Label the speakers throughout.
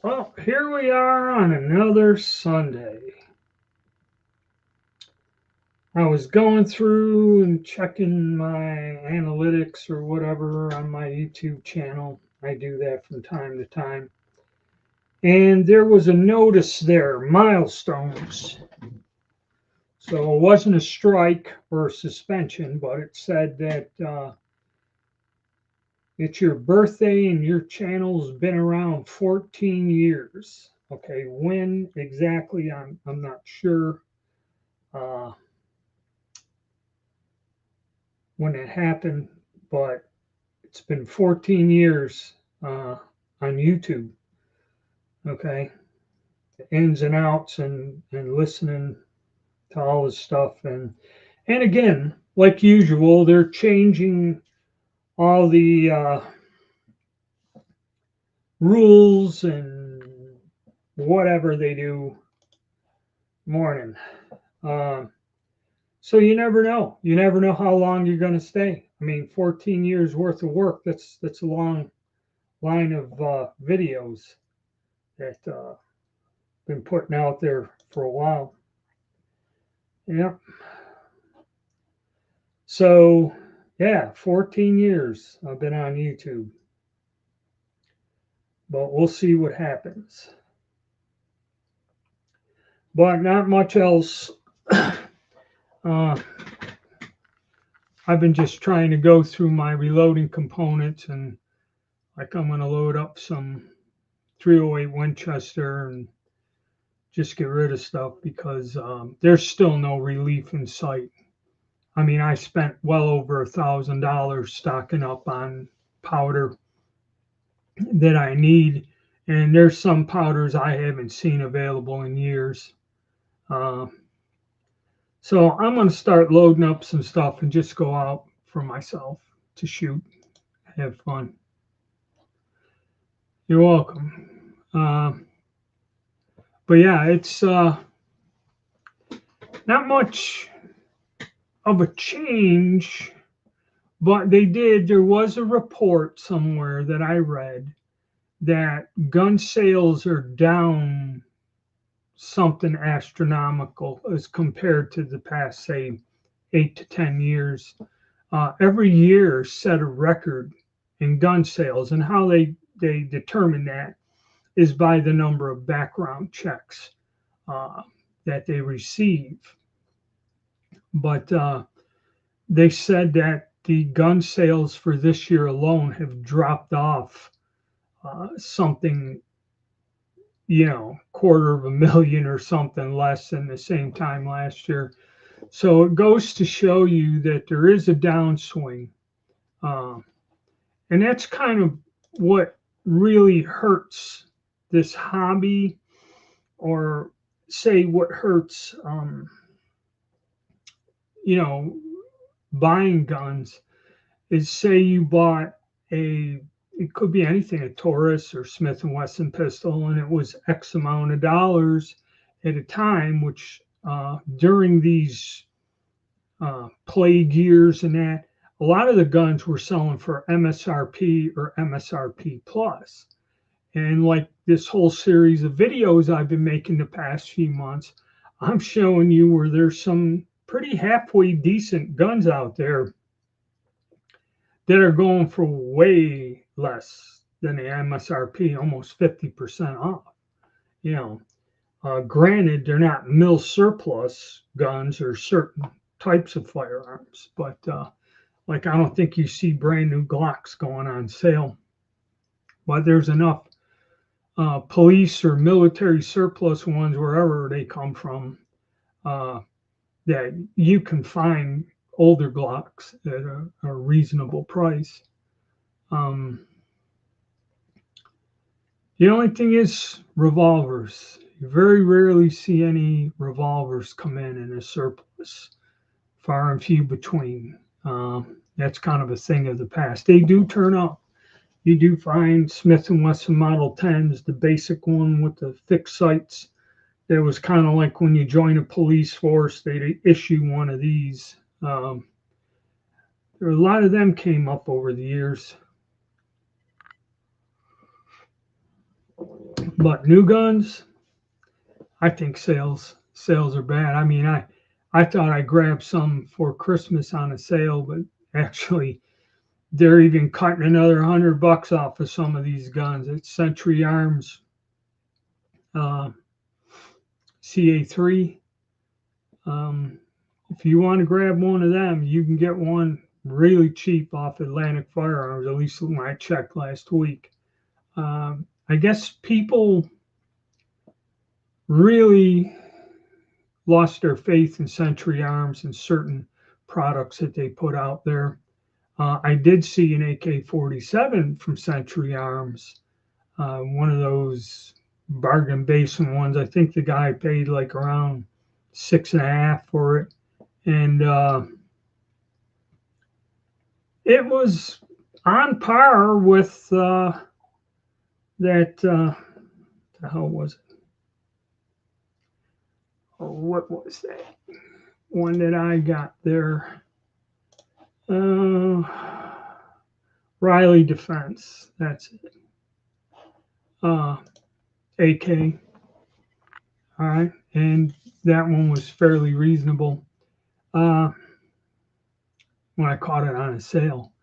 Speaker 1: Well, here we are on another Sunday. I was going through and checking my analytics or whatever on my YouTube channel. I do that from time to time. And there was a notice there, milestones. So it wasn't a strike or a suspension, but it said that it's your birthday and your channel's been around 14 years. Okay, when exactly, I'm not sure. Uh, when it happened, but it's been 14 years on YouTube. Okay, the ins and outs and listening to all this stuff and again, like usual, they're changing all the rules and whatever they do. Morning. Um, so you never know. You never know how long you're going to stay. I mean, 14 years worth of work. That's a long line of videos that been putting out there for a while. Yeah. So yeah, 14 years I've been on YouTube, but we'll see what happens. But not much else. I've been just trying to go through my reloading components and like I'm going to load up some 308 Winchester and just get rid of stuff because there's still no relief in sight. I mean, I spent well over $1,000 stocking up on powder that I need, and there's some powders I haven't seen available in years. Uh, so I'm going to start loading up some stuff and just go out for myself to shoot, have fun. You're welcome. But yeah, it's not much of a change, but there was a report somewhere that I read that gun sales are down something astronomical as compared to the past, say, 8 to 10 years. Every year set a record in gun sales, and how they determine that is by the number of background checks uh, that they receive. But they said that the gun sales for this year alone have dropped off something, quarter of a million or something less than the same time last year. So it goes to show you that there is a downswing. Um, and that's kind of what really hurts this hobby, or say what hurts, you know, buying guns is say you bought it could be anything, a Taurus or Smith and Wesson pistol, and it was X amount of dollars at a time, which during these plague years and that, a lot of the guns were selling for MSRP or MSRP plus. And like this whole series of videos I've been making the past few months, I'm showing you where there's some pretty halfway decent guns out there that are going for way less than the MSRP, almost 50% off. You know, granted, they're not mil surplus guns or certain types of firearms, but like I don't think you see brand new Glocks going on sale. But there's enough police or military surplus ones, wherever they come from, uh, that you can find older Glocks at a reasonable price. Um, the only thing is revolvers. You very rarely see any revolvers come in a surplus, far and few between. That's kind of a thing of the past. They do turn up. You do find Smith and Wesson Model 10s, the basic one with the fixed sights. It was kind of like when you join a police force, they issue one of these. A lot of them came up over the years. But new guns, I think sales are bad. I mean, I thought I grabbed some for Christmas on a sale, but actually they're even cutting another $100 off of some of these guns. It's Century Arms uh, CA3. If you want to grab one of them, you can get one really cheap off Atlantic Firearms, at least when I checked last week. I guess people really lost their faith in Century Arms and certain products that they put out there. I did see an AK-47 from Century Arms, one of those bargain basement ones. I think the guy paid like around 6.5 for it, and it was on par with that. The hell was it? Oh, what was that one that I got there? Riley Defense. That's it. AK. All right, and that one was fairly reasonable when I caught it on a sale.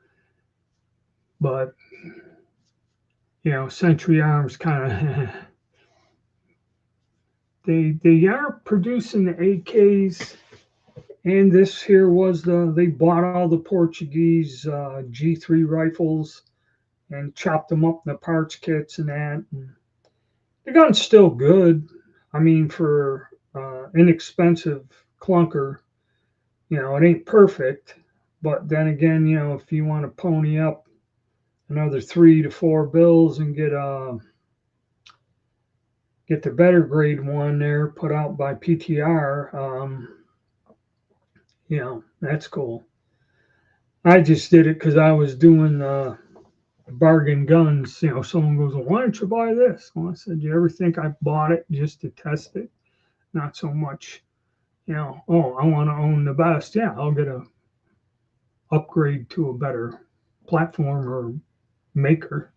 Speaker 1: But Century Arms kind of they are producing the AKs, and this here was they bought all the Portuguese G3 rifles and chopped them up in the parts kits and that. And the gun's still good. I mean, for inexpensive clunker, it ain't perfect. But then again, if you want to pony up another 3 to 4 bills and get the better grade one there put out by PTR, that's cool. I just did it because I was doing bargain guns. Someone goes, well, why don't you buy this? Well, I said, you ever think I bought it just to test it? Not so much, oh, I want to own the best. Yeah, I'll get a upgrade to a better platform or maker.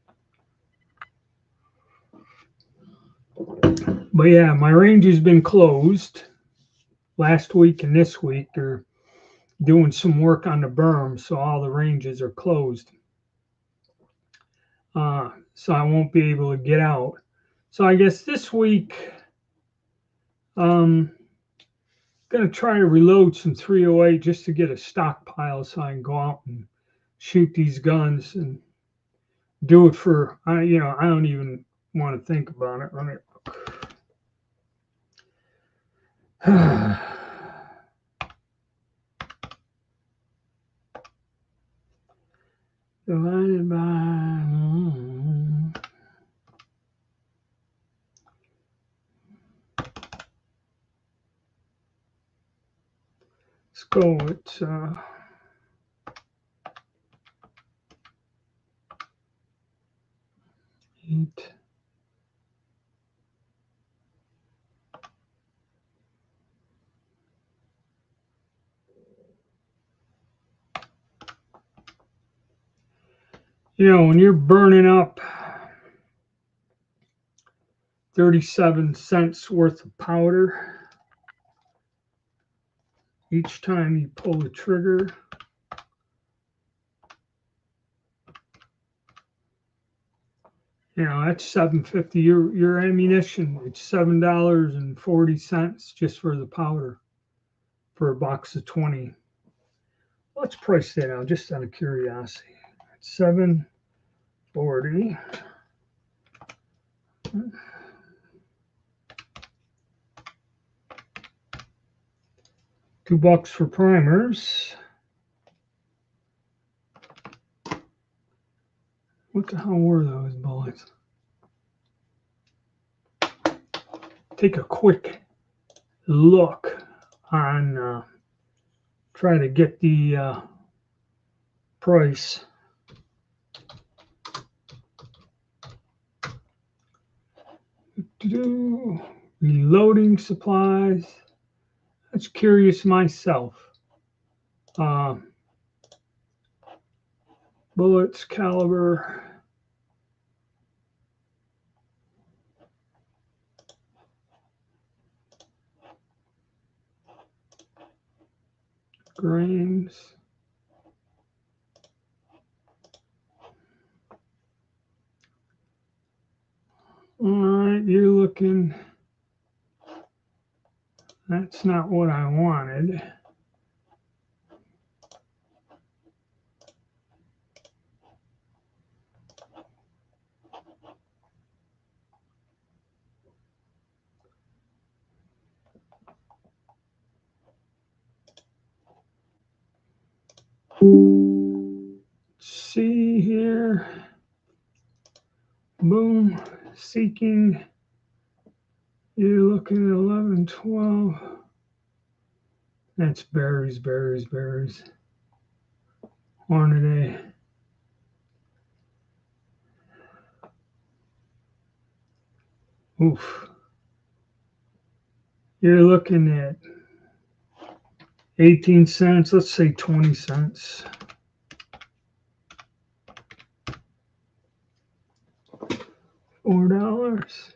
Speaker 1: But yeah, my range has been closed last week and this week. They're doing some work on the berm, so all the ranges are closed. So I won't be able to get out. So I guess this week, going to try to reload some 308 just to get a stockpile so I can go out and shoot these guns and do it for, I don't even want to think about it. Let me look. Divided by let's go with 8. When you're burning up 37 cents worth of powder each time you pull the trigger, that's $7.50. Your ammunition, it's $7.40 just for the powder for a box of 20. Let's price that out just out of curiosity. $7.40. $2 for primers. What the hell were those bullets? Take a quick look on, try to get the price. Reloading supplies. That's curious myself. Bullets, caliber. grains. All right, you're looking, that's not what I wanted. See here, boom, seeking, you're looking at 11, 12. That's berries, berries, berries. Hornady. Oof. You're looking at 18 cents, let's say 20 cents. $4.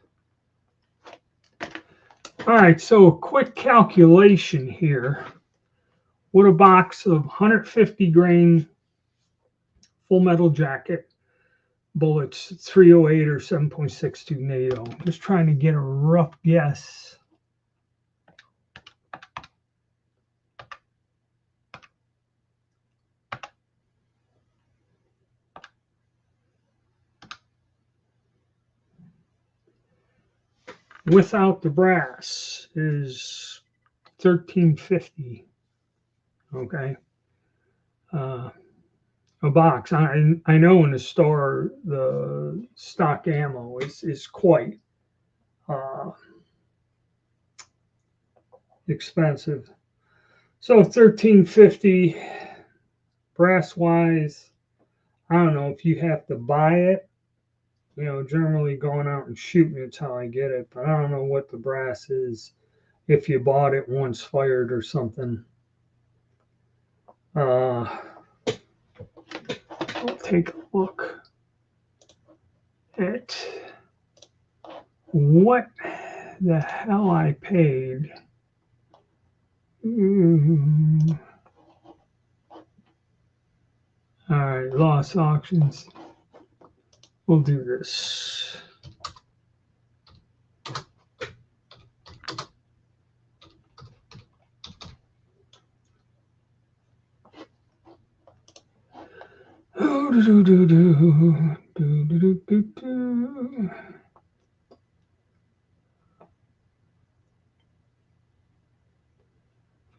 Speaker 1: All right, so a quick calculation here. What a box of 150 grain full metal jacket bullets, 308 or 7.62 NATO. Just trying to get a rough guess. Without the brass is $13.50. Okay. A box. I know in the store the stock ammo is quite expensive. So $13.50 brass wise. I don't know if you have to buy it. You know, generally going out and shooting, it's how I get it. But I don't know what the brass is if you bought it once fired or something. I'll take a look at what the hell I paid. All right, loss auctions. We'll do this.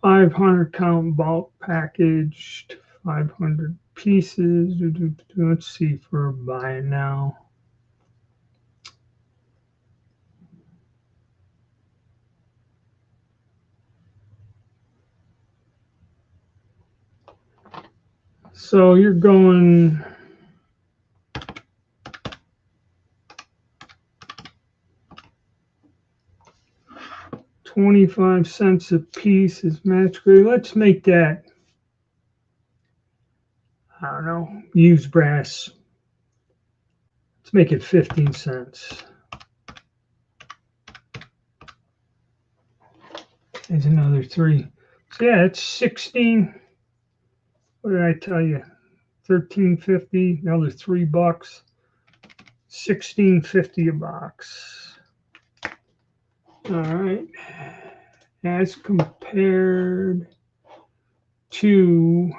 Speaker 1: $500 count bulk packaged, 500 pieces. Let's see for buying now. So you're going 25 cents a piece is match grade. Let's make that, I don't know, used brass. Let's make it 15 cents. There's another 3. So yeah, it's 16. What did I tell you? $13.50. Another $3. $16.50 a box. All right. As compared to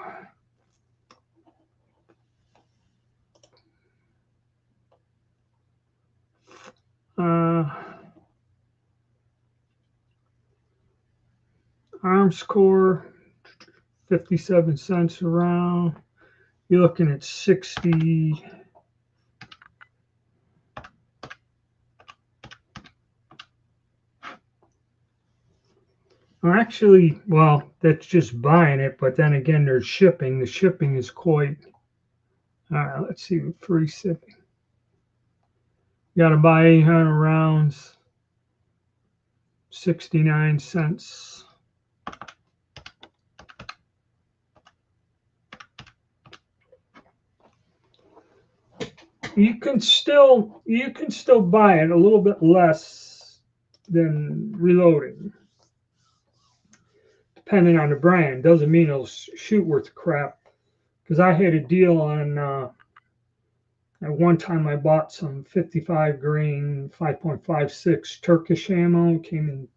Speaker 1: Arms Core, 57 cents around. You're looking at 60. Actually, well, that's just buying it, but then again, there's shipping. The shipping is quite. All right, let's see, free shipping. You got to buy 800 rounds, 69 cents. You can still buy it a little bit less than reloading. depending on the brand. Doesn't mean it'll shoot worth crap. Because I had a deal on, at one time I bought some 55 grain 5.56 Turkish ammo. Came in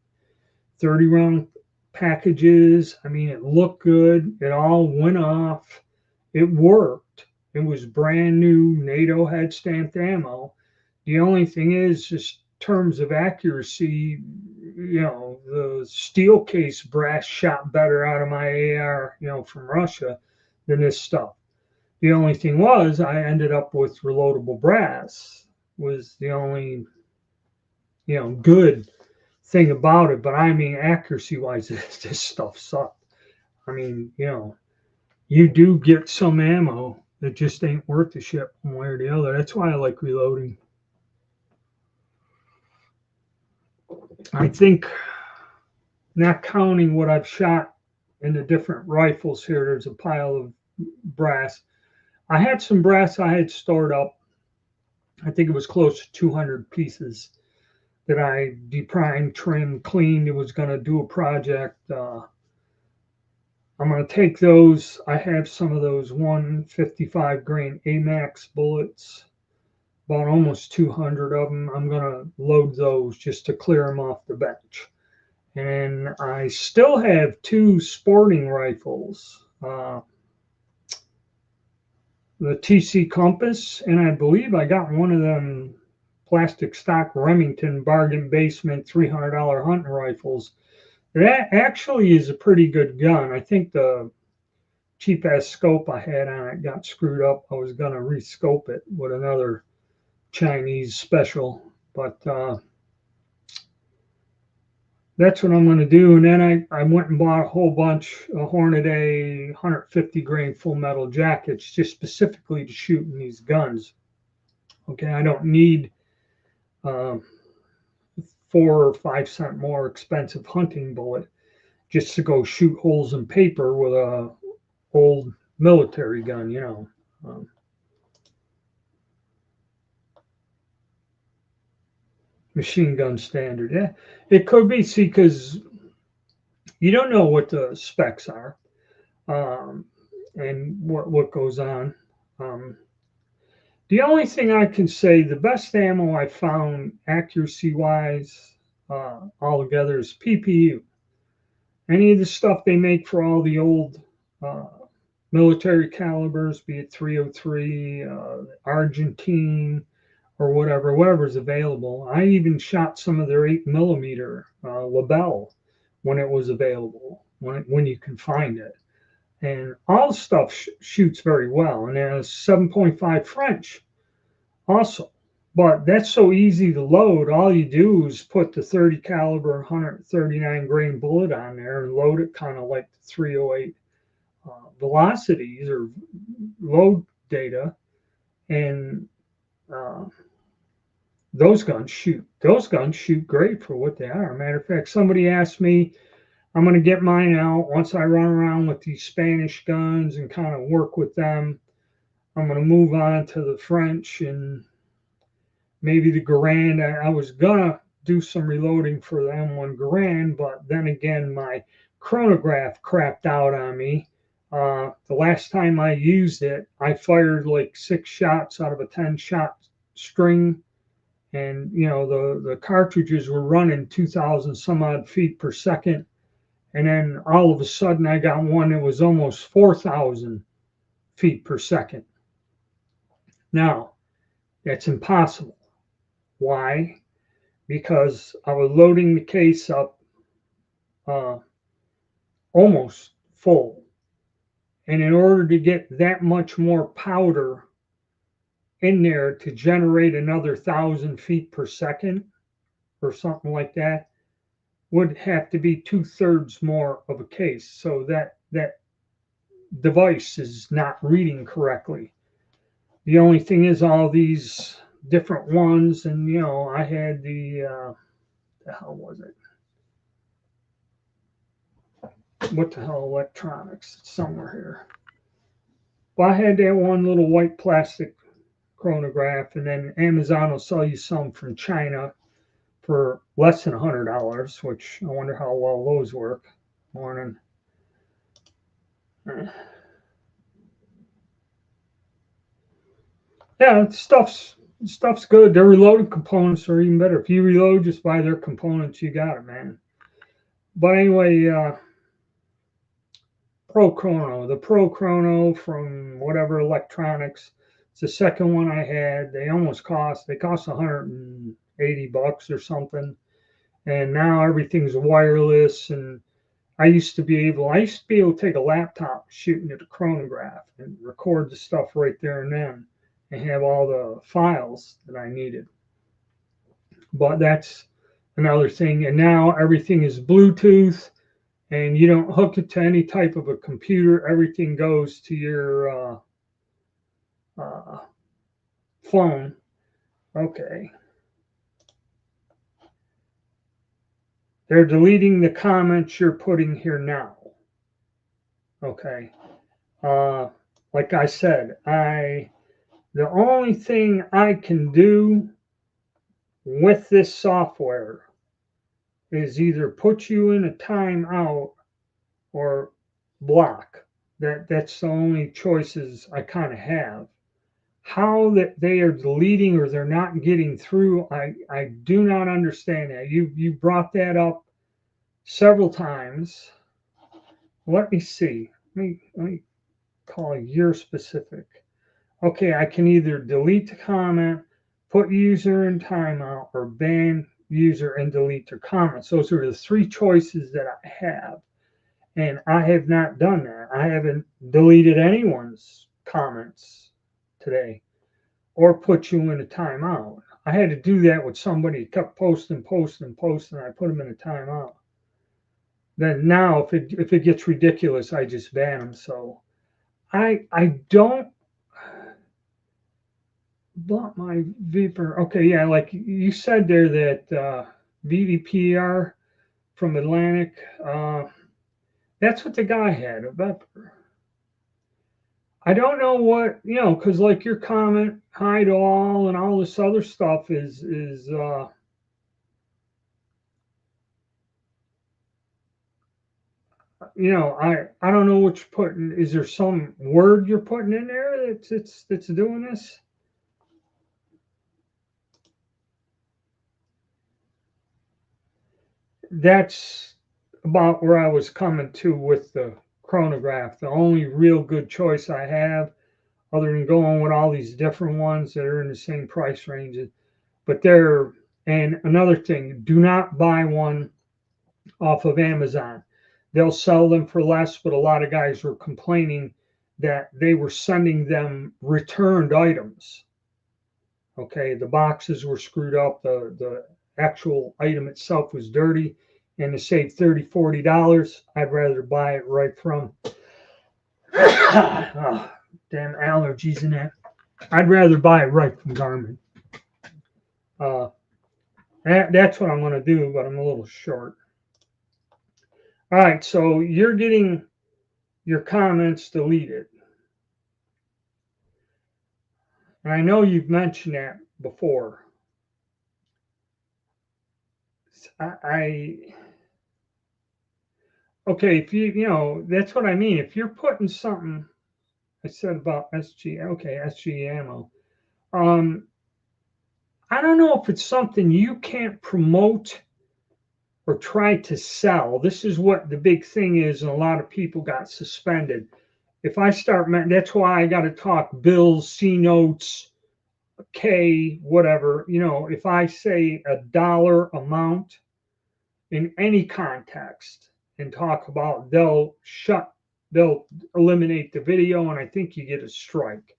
Speaker 1: 30 round packages. I mean, it looked good. It all went off. It worked. It was brand new NATO head stamped ammo. The only thing is, just terms of accuracy, you know, the steel case brass shot better out of my AR, you know, from Russia than this stuff. The only thing was, I ended up with reloadable brass. Was the only, you know, good thing about it. But I mean, accuracy wise, this stuff sucked. I mean, you know, you do get some ammo that just ain't worth the shit one way or the other. That's why I like reloading. I think, not counting what I've shot in the different rifles here, there's a pile of brass. I had some brass I had stored up. I think it was close to 200 pieces that I deprimed, trimmed, cleaned. It was going to do a project. I'm going to take those. I have some of those 155 grain AMAX bullets, about almost 200 of them. I'm going to load those just to clear them off the bench. And I still have 2 sporting rifles, the TC Compass, and I believe I got one of them plastic stock Remington bargain basement $300 hunting rifles. That actually is a pretty good gun. I think the cheap ass scope I had on it got screwed up. I was going to rescope it with another Chinese special, but that's what I'm going to do. And then I went and bought a whole bunch of Hornady 150 grain full metal jackets just specifically to shoot in these guns. Okay, I don't need 4 or 5 cent more expensive hunting bullet just to go shoot holes in paper with a old military gun, you know. Machine gun standard. Yeah, it could be. See, because you don't know what the specs are, and what goes on. The only thing I can say, the best ammo I found accuracy wise altogether is PPU. Any of the stuff they make for all the old military calibers, be it 303, Argentine, or whatever's available. I even shot some of their 8mm Labelle when it was available, when you can find it. And all stuff shoots very well. And then 7.5 French also. But that's so easy to load. All you do is put the 30 caliber 139 grain bullet on there and load it kind of like the 308 velocities or load data. And those guns shoot great for what they are. Matter of fact, somebody asked me, I'm going to get mine out once I run around with these Spanish guns and kind of work with them. I'm going to move on to the French and maybe the Garand. I was going to do some reloading for the M1 Garand, but then again, my chronograph crapped out on me. The last time I used it, I fired like 6 shots out of a 10-shot string. And, you know, the cartridges were running 2,000 some odd feet per second. And then all of a sudden I got one that was almost 4,000 feet per second. Now, that's impossible. Why? Because I was loading the case up almost full. And in order to get that much more powder in there to generate another 1,000 feet per second or something like that, would have to be 2/3 more of a case. So that device is not reading correctly. The only thing is all these different ones, and you know, I had the hell was it? What the hell electronics? It's somewhere here. Well, I had that one little white plastic chronograph, and then Amazon will sell you some from China for less than $100, which I wonder how well those work. Morning. Yeah, stuff's good. Their reloaded components are even better. If you reload, just buy their components. You got it, man. But anyway, the Pro Chrono from whatever electronics. It's the second one I had. They cost $180 or something. And now everything's wireless. And I used to be able to take a laptop shooting at a chronograph and record the stuff right there and then and have all the files that I needed. But that's another thing. And now everything is Bluetooth, and you don't hook it to any type of a computer. Everything goes to your phone. Okay. They're deleting the comments you're putting here now. Okay. Like I said, the only thing I can do with this software is either put you in a timeout or block. That's the only choices I kind of have. How that they are deleting or they're not getting through, I do not understand that. You brought that up several times. Let me see. Let me call your specific. Okay, I can either delete the comment, put user in timeout, or ban user and delete their comments. Those are the three choices that I have. And I have not done that. I haven't deleted anyone's comments today or put you in a timeout. I had to do that with somebody who kept posting. I put them in a timeout. Then now, if it gets ridiculous, I just ban them. So I don't bought my Viper. Okay, yeah, like you said there that VVPR from Atlantic. That's what the guy had, a Viper. I don't know what, because like your comment, hide all and all this other stuff is I don't know what you're putting. Is there some word you're putting in there that's doing this? That's about where I was coming to with the chronograph. The only real good choice I have, other than going with all these different ones that are in the same price range, but and another thing, do not buy one off of Amazon. They'll sell them for less, but a lot of guys were complaining that they were sending them returned items. Okay, the boxes were screwed up, the actual item itself was dirty, and to save $30-$40, I'd rather buy it right from oh, damn allergies in that. I'd rather buy it right from Garmin. That's what I'm going to do, but I'm a little short. All right, so you're getting your comments deleted. And I know you've mentioned that before. Okay, if that's what I mean. If you're putting something, I said about SG ammo. I don't know if it's something you can't promote or try to sell. This is what the big thing is, and a lot of people got suspended. If I start, that's why I got to talk bills, C notes, K, whatever. If I say a dollar amount in any context and talk about, they'll eliminate the video, and I think you get a strike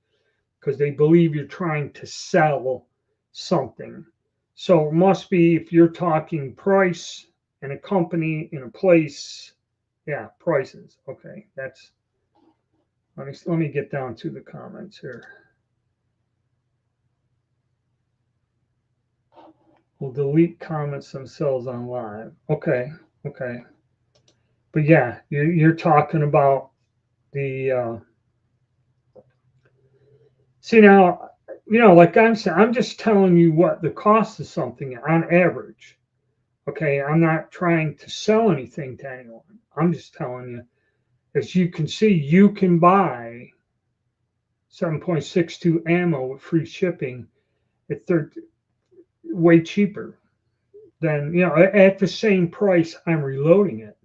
Speaker 1: because they believe you're trying to sell something. So it must be if you're talking price and a company in a place, yeah, prices. Okay, let me get down to the comments here. Will delete comments themselves on live. Okay. But yeah, you're talking about the see now, like I'm saying, I'm just telling you what the cost of something on average. Okay, I'm not trying to sell anything to anyone. I'm just telling you as you can see, you can buy 7.62 ammo with free shipping at way cheaper than, at the same price I'm reloading it.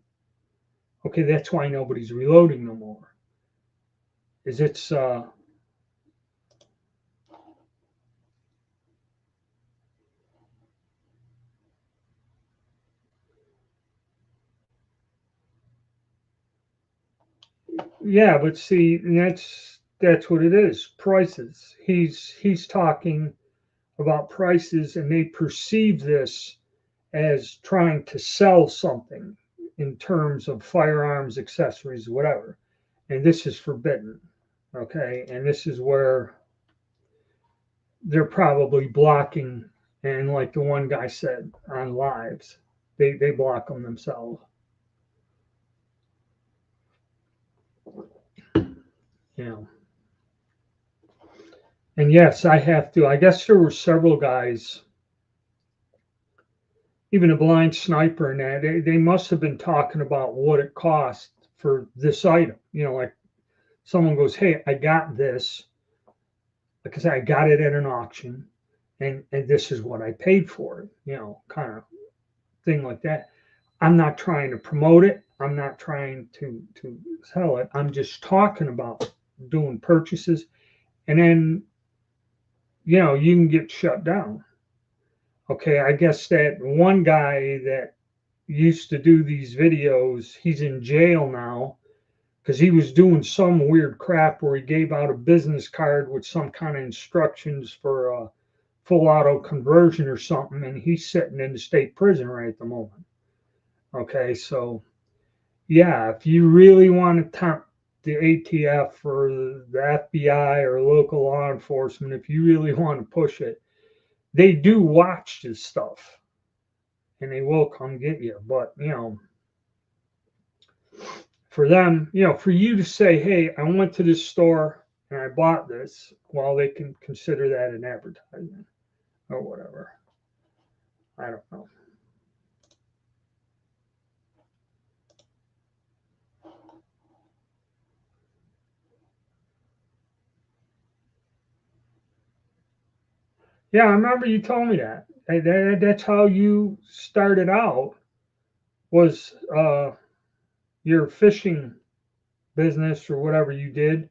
Speaker 1: Okay, that's why nobody's reloading no more. Is it's yeah, but see, that's what it is. Prices. He's talking about prices, and they perceive this as trying to sell something in terms of firearms, accessories, whatever. And this is forbidden. Okay, and this is where they're probably blocking. And like the one guy said on lives, they block them themselves. You know. And yes, I have to. I guess there were several guys, even a blind sniper, and that they must have been talking about what it cost for this item. Like someone goes, "Hey, I got this because I got it at an auction, and this is what I paid for it." Kind of thing like that. I'm not trying to promote it. I'm not trying to sell it. I'm just talking about doing purchases, and then you can get shut down. Okay, I guess that one guy that used to do these videos, he's in jail now because he was doing some weird crap where he gave out a business card with some kind of instructions for a full auto conversion or something, and he's sitting in the state prison right at the moment. Okay, so yeah, if you really want to tempt the ATF or the FBI or local law enforcement, if you really want to push it, they do watch this stuff and they will come get you. But, for them, for you to say, hey, I went to this store and I bought this, well, they can consider that an advertisement or whatever. I don't know. Yeah, I remember you told me that. That's how you started out was your fishing business or whatever you did.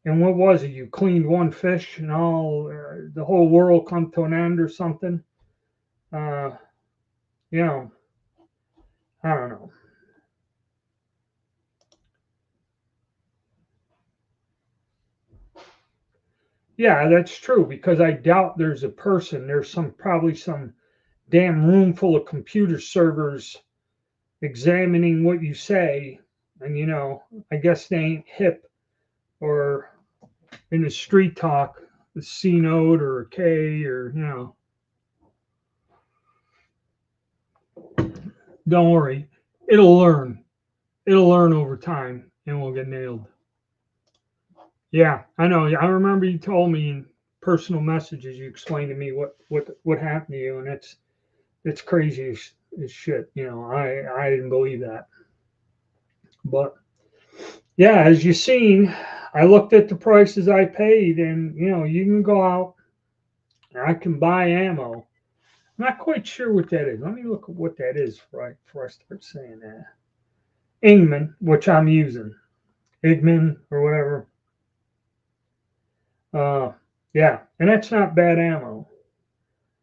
Speaker 1: And what was it? You cleaned one fish and all the whole world come to an end or something. Uh, you know, I don't know. Yeah, that's true because I doubt there's a person. There's probably some damn room full of computer servers examining what you say, and I guess they ain't hip or in the street talk, a C note or a K or Don't worry, it'll learn. It'll learn over time, and we'll get nailed. Yeah, I know. I remember you told me in personal messages. You explained to me what happened to you, and it's crazy as shit. I didn't believe that, but yeah, as you've seen, I looked at the prices I paid, and you can go out. And I can buy ammo. I'm not quite sure what that is. Let me look at what that is before I start saying that. Ingman, which I'm using, Igman or whatever. Uh, yeah, and that's not bad ammo.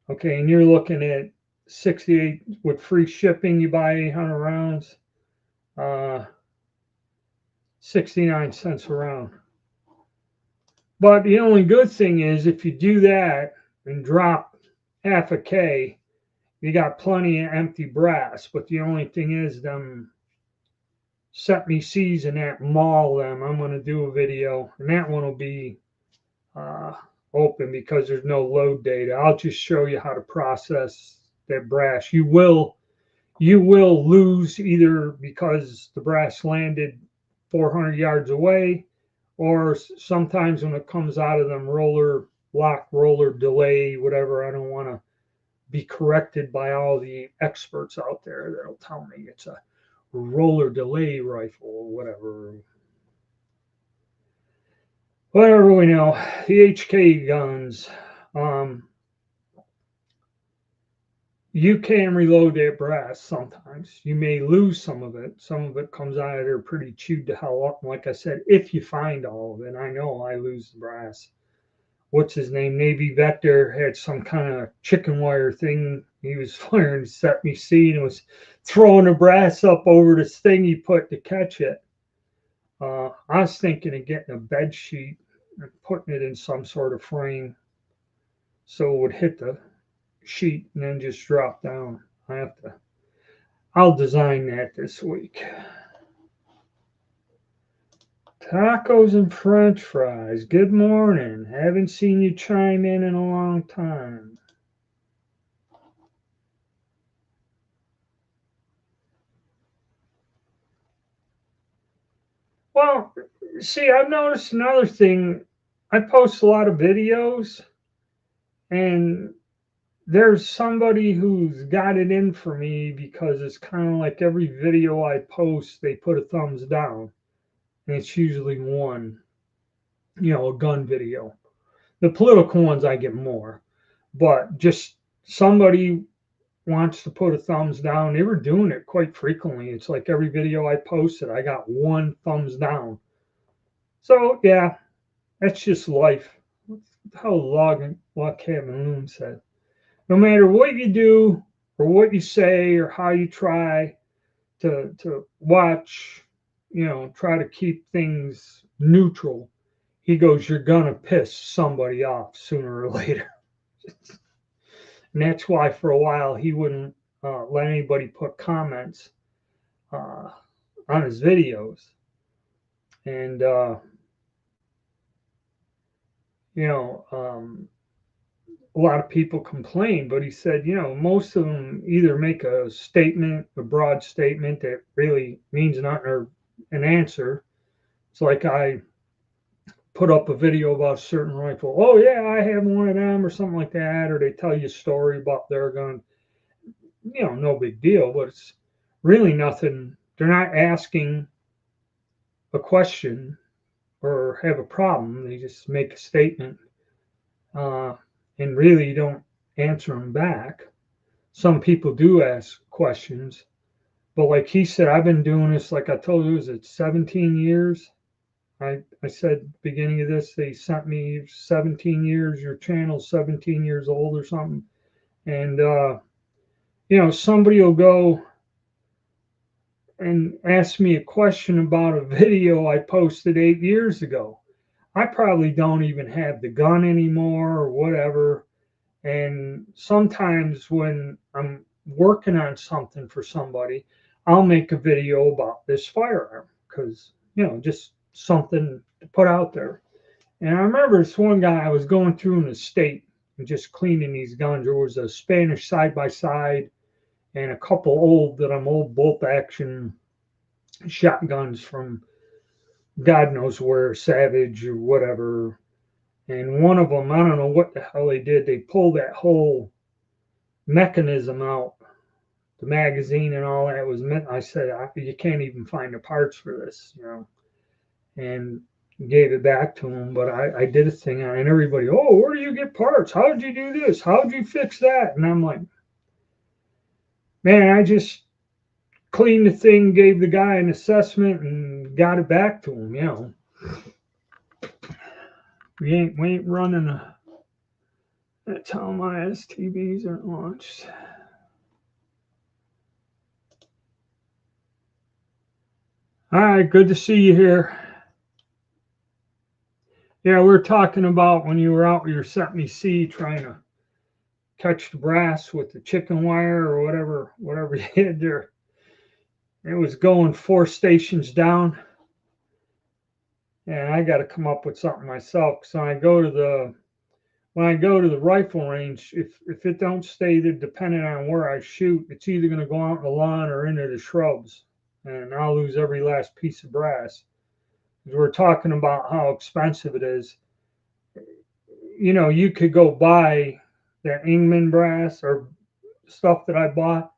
Speaker 1: Okay, and you're looking at 68 with free shipping. You buy 800 rounds, 69 cents a round. But the only good thing is if you do that and drop half a K, you got plenty of empty brass. But the only thing is them set me C's in that mall them. I'm going to do a video, and that one will be uh, open because there's no load data. I'll just show you how to process that brass. You will lose either because the brass landed 400 yards away, or sometimes when it comes out of them roller delay, whatever. I don't want to be corrected by all the experts out there that'll tell me it's a roller delay rifle or whatever. Whatever we know, the HK guns. You can reload that brass sometimes. You may lose some of it. Some of it comes out of there pretty chewed to hell up. And like I said, if you find all of it, I know I lose the brass. What's his name? Navy Vector had some kind of chicken wire thing. He was firing set me C and was throwing the brass up over this thing he put to catch it. I was thinking of getting a bed sheet and putting it in some sort of frame so it would hit the sheet and then just drop down. I'll design that this week. Tacos and French fries. Good morning. Haven't seen you chime in a long time. Well, see, I've noticed another thing. I post a lot of videos, and there's somebody who's got it in for me because it's kind of like every video I post, they put a thumbs down. And it's usually one, a gun video. The political ones I get more, but just somebody wants to put a thumbs down. They were doing it quite frequently. It's like every video I posted, I got one thumbs down. So yeah, that's just life. How Log Cabin Loon said. No matter what you do or what you say or how you try to watch, try to keep things neutral, he goes, you're gonna piss somebody off sooner or later. And that's why for a while he wouldn't let anybody put comments on his videos. And a lot of people complain, but he said, most of them either make a statement, a broad statement that really means nothing, or an answer. It's like I put up a video about a certain rifle. Oh yeah, I have one of them, or something like that, or they tell you a story about their gun. No big deal, but it's really nothing. They're not asking a question or have a problem. They just make a statement, and really don't answer them back. Some people do ask questions, but like he said, I've been doing this, like I told you, was it 17 years? I said beginning of this, they sent me 17 years, your channel's 17 years old or something. And, somebody will go and ask me a question about a video I posted 8 years ago. I probably don't even have the gun anymore or whatever. And sometimes when I'm working on something for somebody, I'll make a video about this firearm because, just something to put out there. And I remember this one guy, I was going through an estate and just cleaning these guns. There was a Spanish side-by-side and a couple old bolt action shotguns from God knows where, Savage or whatever. And one of them, I don't know what the hell they did. They pulled that whole mechanism out, the magazine and all that was meant. I said, you can't even find the parts for this, and gave it back to him. But I did a thing on it, and everybody, oh, where do you get parts? How did you do this? How did you fix that? And I'm like, man, I just cleaned the thing, gave the guy an assessment, and got it back to him. We ain't running a. That's how my STBs are launched. All right, good to see you here. Yeah, we're talking about when you were out with your set me C trying to catch the brass with the chicken wire or whatever you had there. It was going 4 stations down. And I got to come up with something myself. So when I go to the rifle range, if it don't stay there, depending on where I shoot, it's either going to go out in the lawn or into the shrubs, and I'll lose every last piece of brass. We're talking about how expensive it is. You could go buy that Ingman brass or stuff that I bought.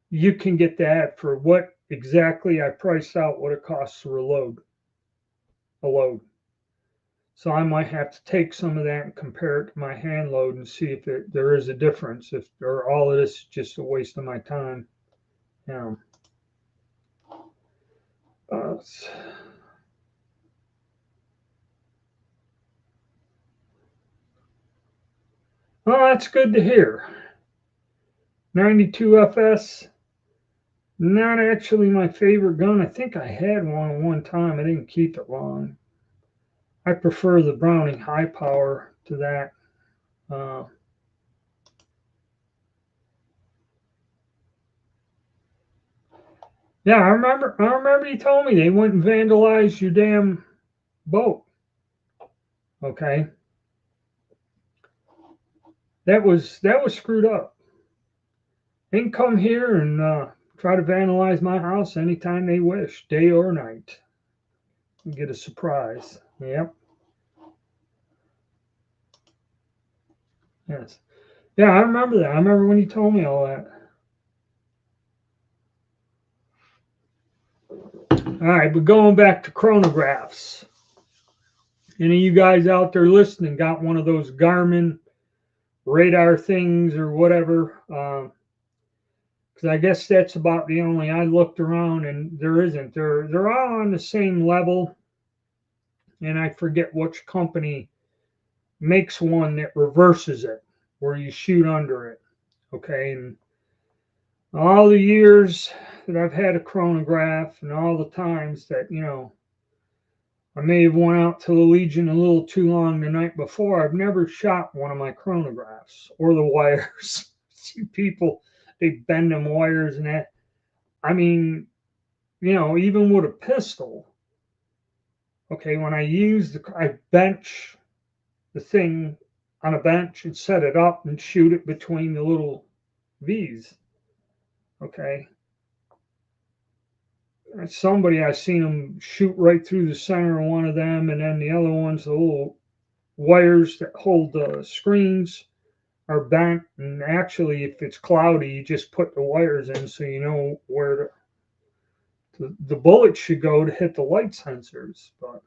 Speaker 1: You can get that for what exactly, I priced out what it costs to reload a load. So I might have to take some of that and compare it to my hand load and see if there is a difference, if or all of this is just a waste of my time. Yeah. Uh, well, that's good to hear. 92 FS, not actually my favorite gun. I think I had one time. I didn't keep it long. I prefer the Browning high power to that. Uh, yeah, I remember. I remember you told me they went and vandalized your damn boat. Okay, that was screwed up. They can come here and try to vandalize my house anytime they wish, day or night. You get a surprise. Yep. Yes. Yeah, I remember that. I remember when you told me all that. All right, but going back to chronographs. Any of you guys out there listening got one of those Garmin radar things or whatever? Because I guess that's about the only. I looked around and there isn't. They're all on the same level, and I forget which company makes one that reverses it, where you shoot under it. Okay, and all the years that I've had a chronograph, and all the times that I may have went out to the Legion a little too long the night before, I've never shot one of my chronographs or the wires. See people, they bend them wires and that. I mean, even with a pistol, okay, when I bench the thing on a bench and set it up and shoot it between the little V's. Okay. Somebody, I seen them shoot right through the center of one of them, and then the other ones, the little wires that hold the screens are bent. And actually, if it's cloudy, you just put the wires in so you know where the bullet should go to hit the light sensors. But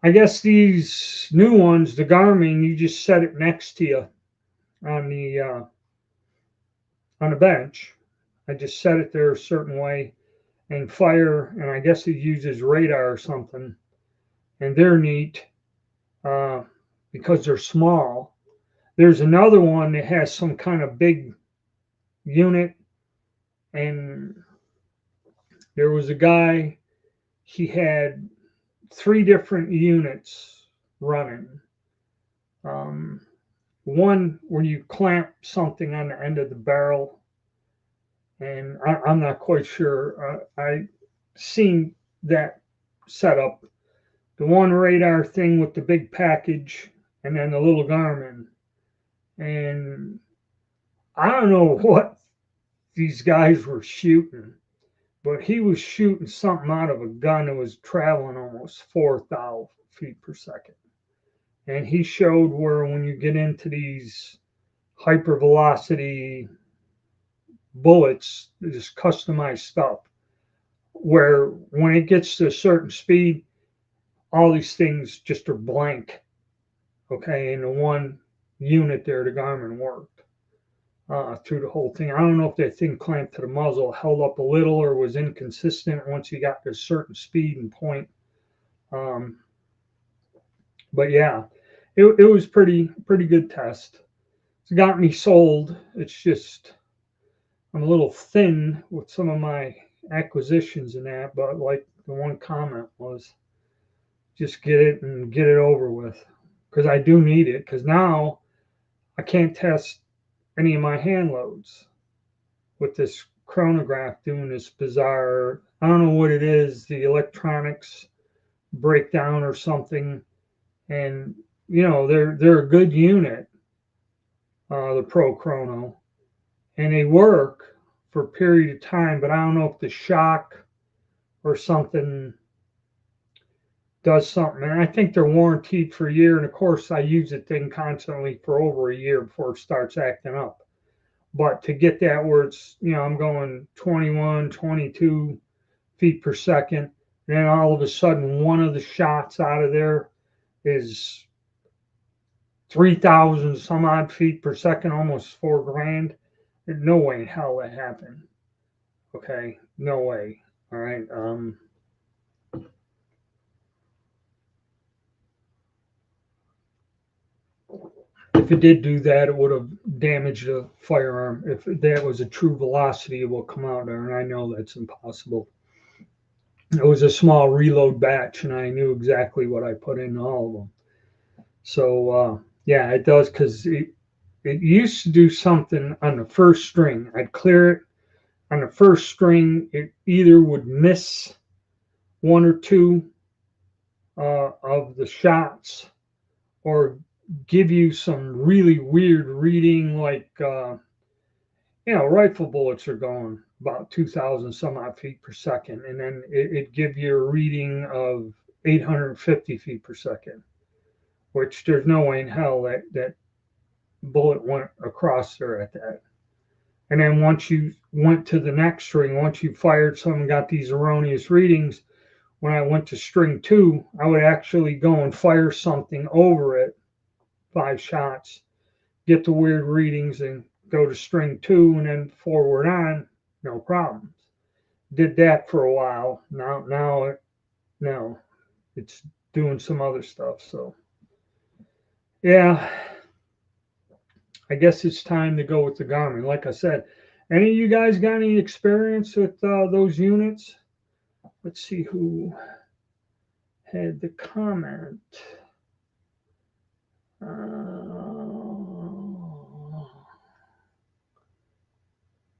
Speaker 1: I guess these new ones, the Garmin, you just set it next to you on the bench. I just set it there a certain way and fire, and I guess it uses radar or something. And they're neat because they're small. There's another one that has some kind of big unit, and there was a guy, he had 3 different units running. One where you clamp something on the end of the barrel, and I'm not quite sure. I seen that setup. The one radar thing with the big package, and then the little Garmin. And I don't know what these guys were shooting, but he was shooting something out of a gun that was traveling almost 4,000 feet per second. And he showed where when you get into these hypervelocity bullets, this customized stuff, where when it gets to a certain speed, all these things just are blank. Okay, and the one unit there, the Garmin worked through the whole thing. I don't know if that thing clamped to the muzzle held up a little or was inconsistent once you got to a certain speed and point. But yeah, it was pretty good test. It's got me sold. It's just I'm a little thin with some of my acquisitions and that, but like the one comment was, just get it and get it over with, because I do need it, because now I can't test any of my hand loads with this chronograph doing this bizarre, I don't know what it is, the electronics breakdown or something. And they're a good unit, the Pro Chrono, and they work for a period of time, but I don't know if the shock or something does something. And I think they're warranted for a year. And of course, I use the thing constantly for over a year before it starts acting up. But to get that where it's, I'm going 21, 22 feet per second, and then all of a sudden one of the shots out of there is 3,000 some odd feet per second, almost 4 grand. There's no way in hell that happened. Okay, no way. All right. If it did do that, it would have damaged the firearm. If that was a true velocity, it will come out there, and I know that's impossible. It was a small reload batch, and I knew exactly what I put in all of them. So yeah, it does, because it used to do something on the first string. I'd clear it on the first string. It either would miss one or two of the shots, or give you some really weird reading, like rifle bullets are going about 2,000 some odd feet per second, and then it give you a reading of 850 feet per second, which there's no way in hell that bullet went across there at that. And then once you went to the next string, once you fired some and got these erroneous readings, when I went to string 2, I would actually go and fire something over it, 5 shots, get the weird readings, and go to string 2 and then forward on, no problems. Did that for a while. Now it's doing some other stuff. So yeah, I guess it's time to go with the Garmin. Like I said, any of you guys got any experience with those units? Let's see who had the comment.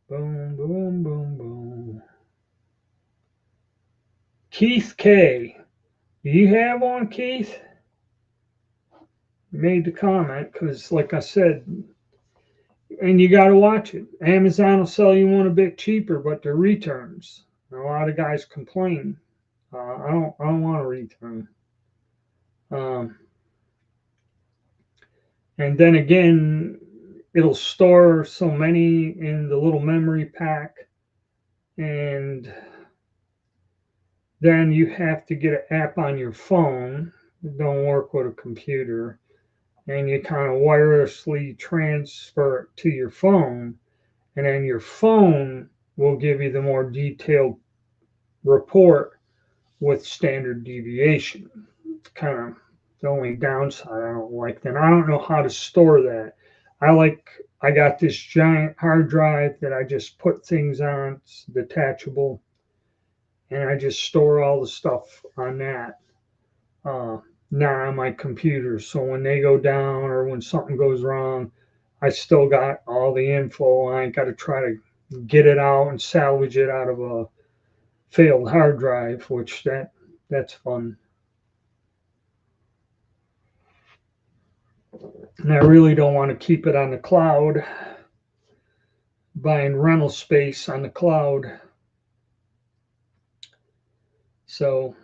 Speaker 1: Boom, boom, boom, boom. Keith K. Do you have one, Keith? Made the comment, because, like I said, and you got to watch it. Amazon will sell you one a bit cheaper, but they're returns. And a lot of guys complain. I don't want to return. And then again, it'll store so many in the little memory pack, and then you have to get an app on your phone. It don't work with a computer, and you kind of wirelessly transfer it to your phone, and then your phone will give you the more detailed report with standard deviation. It's kind of the only downside I don't like. Then I don't know how to store that. I got this giant hard drive that I just put things on. It's detachable, and I just store all the stuff on that, not on my computer. So when they go down or when something goes wrong, I still got all the info. I ain't got to try to get it out and salvage it out of a failed hard drive, which that's fun. And I really don't want to keep it on the cloud, buying rental space on the cloud. So,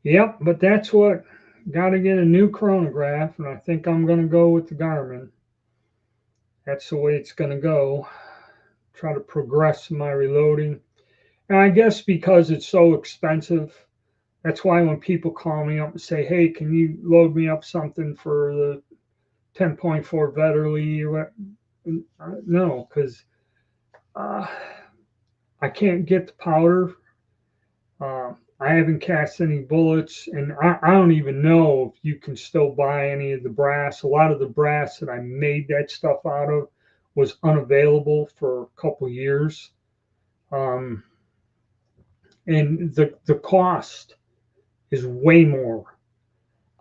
Speaker 1: yep, but that's what, got to get a new chronograph, and I think I'm going to go with the Garmin. That's the way it's going to go. Try to progress my reloading. And I guess because it's so expensive, that's why when people call me up and say, hey, can you load me up something for the 10.4 Vetterli? No, because I can't get the powder. I haven't cast any bullets, and I don't even know if you can still buy any of the brass. A lot of the brass that I made that stuff out of was unavailable for a couple years. And the cost is way more.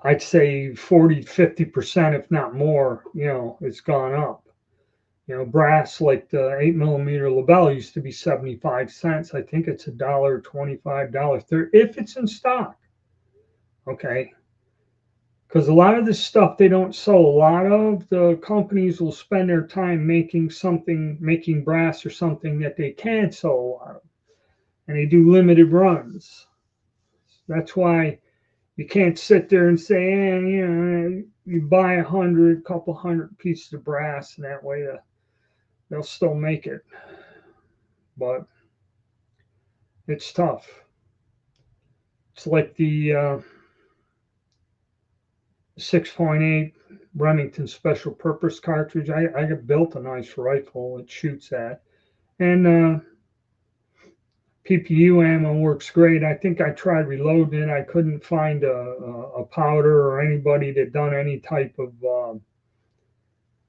Speaker 1: I'd say 40, 50%, if not more, it's gone up. Brass like the 8mm Lebel used to be 75 cents. I think it's $1.25, $1.30 if it's in stock. Okay. Because a lot of this stuff they don't sell a lot of. The companies will spend their time making brass or something that they can't sell a lot of. And they do limited runs. That's why you can't sit there and say, you buy 100, couple hundred pieces of brass, and that way they'll still make it, but it's tough. It's like the 6.8 Remington Special Purpose cartridge. I built a nice rifle. It shoots that. And PPU ammo works great. I think I tried reloading it. I couldn't find a powder or anybody that done any type of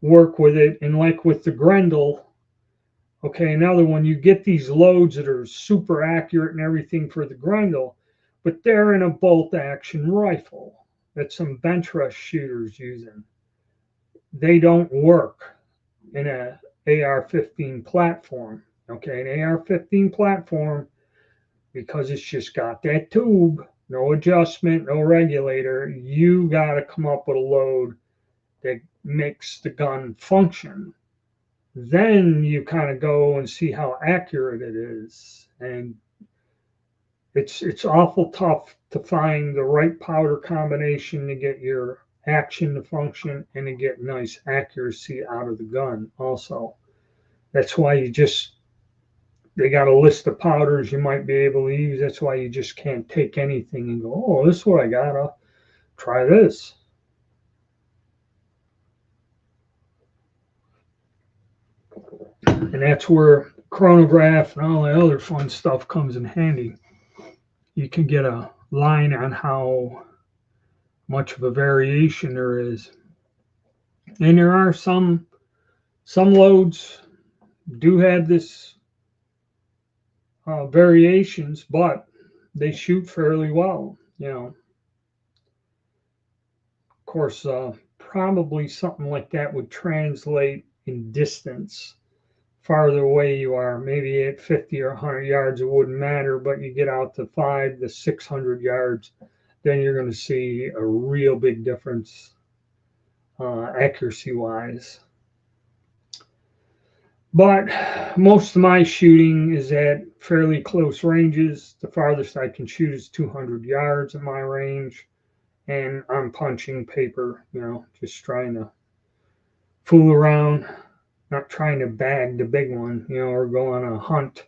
Speaker 1: work with it. And like with the Grendel, okay, another one, you get these loads that are super accurate and everything for the Grendel, but they're in a bolt action rifle that some bench rush shooters using. They don't work in a AR-15 platform. Okay, an AR-15 platform, because it's just got that tube, no adjustment, no regulator, you got to come up with a load that makes the gun function. Then you kind of go and see how accurate it is. And it's awful tough to find the right powder combination to get your action to function and to get nice accuracy out of the gun also. That's why they got a list of powders you might be able to use. That's why you just can't take anything and go, oh, this is what I got. I'll try this. And that's where chronograph and all the other fun stuff comes in handy. You can get a line on how much of a variation there is. And there are some loads do have this variations, but they shoot fairly well. Of course, probably something like that would translate in distance. Farther away you are, maybe at 50 or 100 yards, it wouldn't matter, but you get out to 500 to 600 yards, then you're going to see a real big difference accuracy wise. But most of my shooting is at fairly close ranges. The farthest I can shoot is 200 yards in my range, and I'm punching paper, just trying to fool around, not trying to bag the big one, or go on a hunt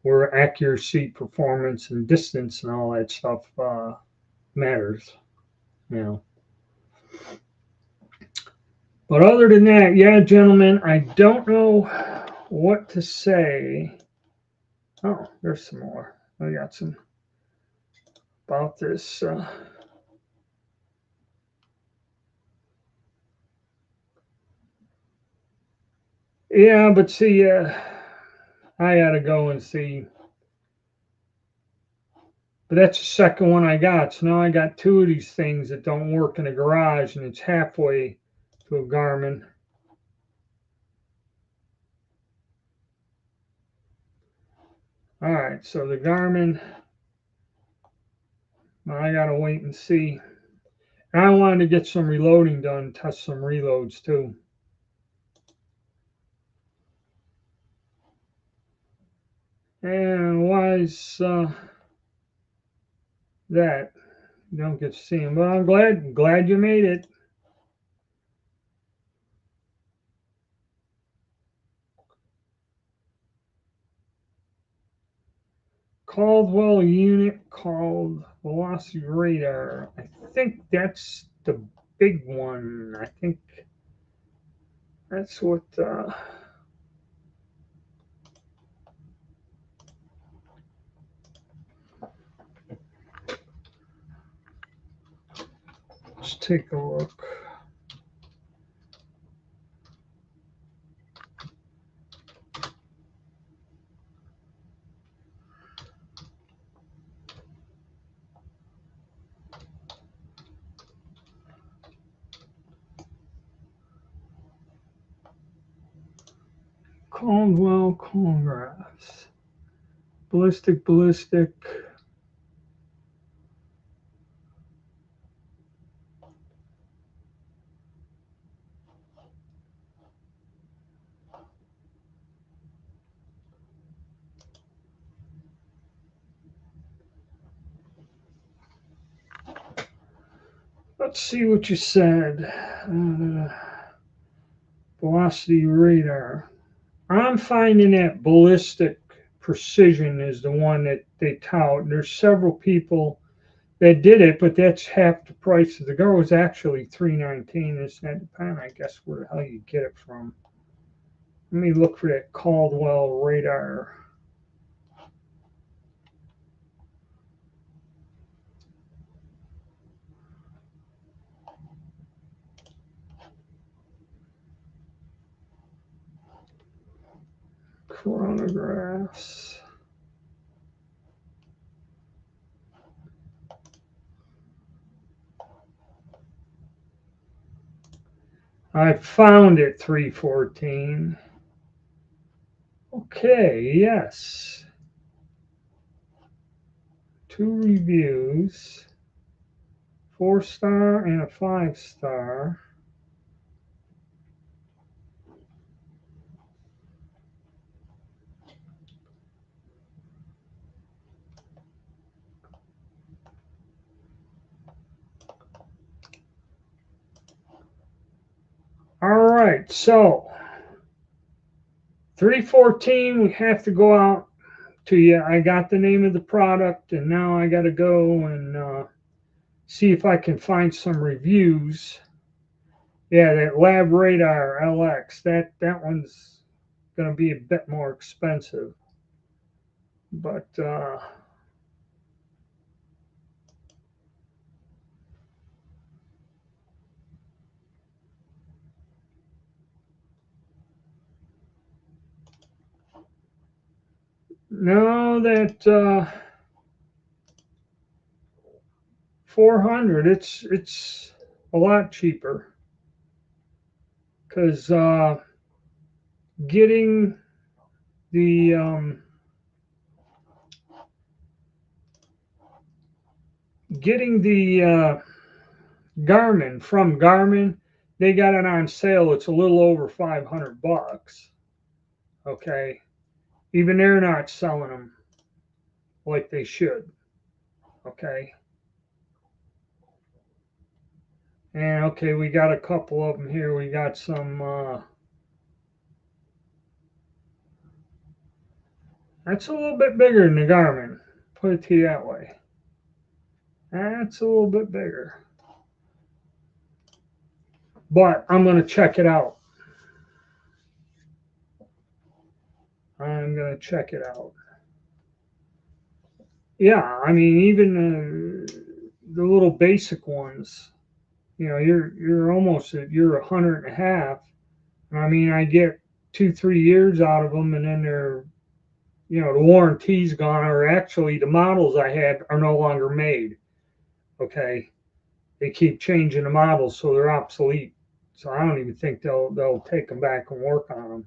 Speaker 1: where accuracy, performance, and distance and all that stuff matters. But other than that, yeah, gentlemen, I don't know what to say. Oh, there's some more. I got some about this. Yeah, but see, I got to go and see. But that's the second one I got. So now I got two of these things that don't work in the garage, and it's halfway to a Garmin. All right, so the Garmin, I got to wait and see. And I wanted to get some reloading done, test some reloads too. And why is that? You don't get to see him, but I'm glad you made it. Caldwell unit called Velocity Radar. I think that's the big one. I think that's what. Let's take a look. Caldwell chronographs. Ballistic. Let's see what you said. Velocity radar. I'm finding that ballistic precision is the one that they tout. There's several people that did it, but that's half the price. The gun was actually $319. It's not depending, I guess, where the hell you get it from. Let me look for that Caldwell radar. Chronographs. I found it, 314. Okay, yes. 2 reviews, 4-star and a 5-star. All right, so 314, we have to go out to you. I got the name of the product, and now I got to go and see if I can find some reviews. Yeah, that Lab Radar LX, that one's going to be a bit more expensive. But no, that 400, it's a lot cheaper because getting the Garmin from Garmin, they got it on sale. It's a little over $500. Okay, even they're not selling them like they should. Okay, and okay, we got a couple of them here. We got some. That's a little bit bigger than the Garmin. Put it to you that way. That's a little bit bigger. But I'm going to check it out. I'm going to check it out. Yeah, I mean, even the little basic ones, you know, you're almost at you're 100.5. I mean, I get 2-3 years out of them, and then they're, you know, the warranty's gone, or actually the models I had are no longer made. Okay, they keep changing the models, so they're obsolete. So I don't even think they'll take them back and work on them.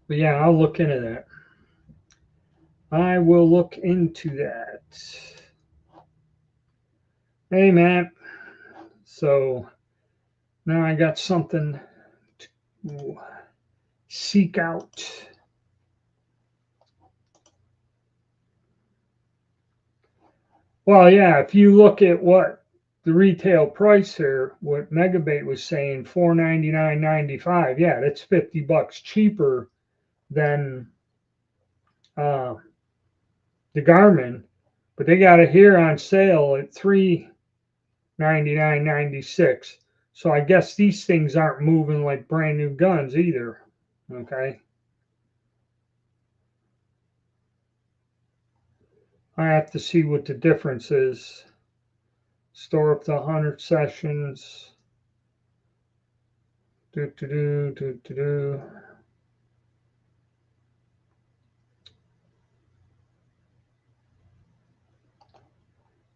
Speaker 1: But yeah, I'll look into that. I will look into that. Hey, Matt. So now I got something to seek out. Well, yeah, if you look at what the retail price here, what Megabait was saying, $499.95. Yeah, that's $50 cheaper than the Garmin, but they got it here on sale at $399.96. So I guess these things aren't moving like brand new guns either. Okay. I have to see what the difference is. Store up to 100 sessions.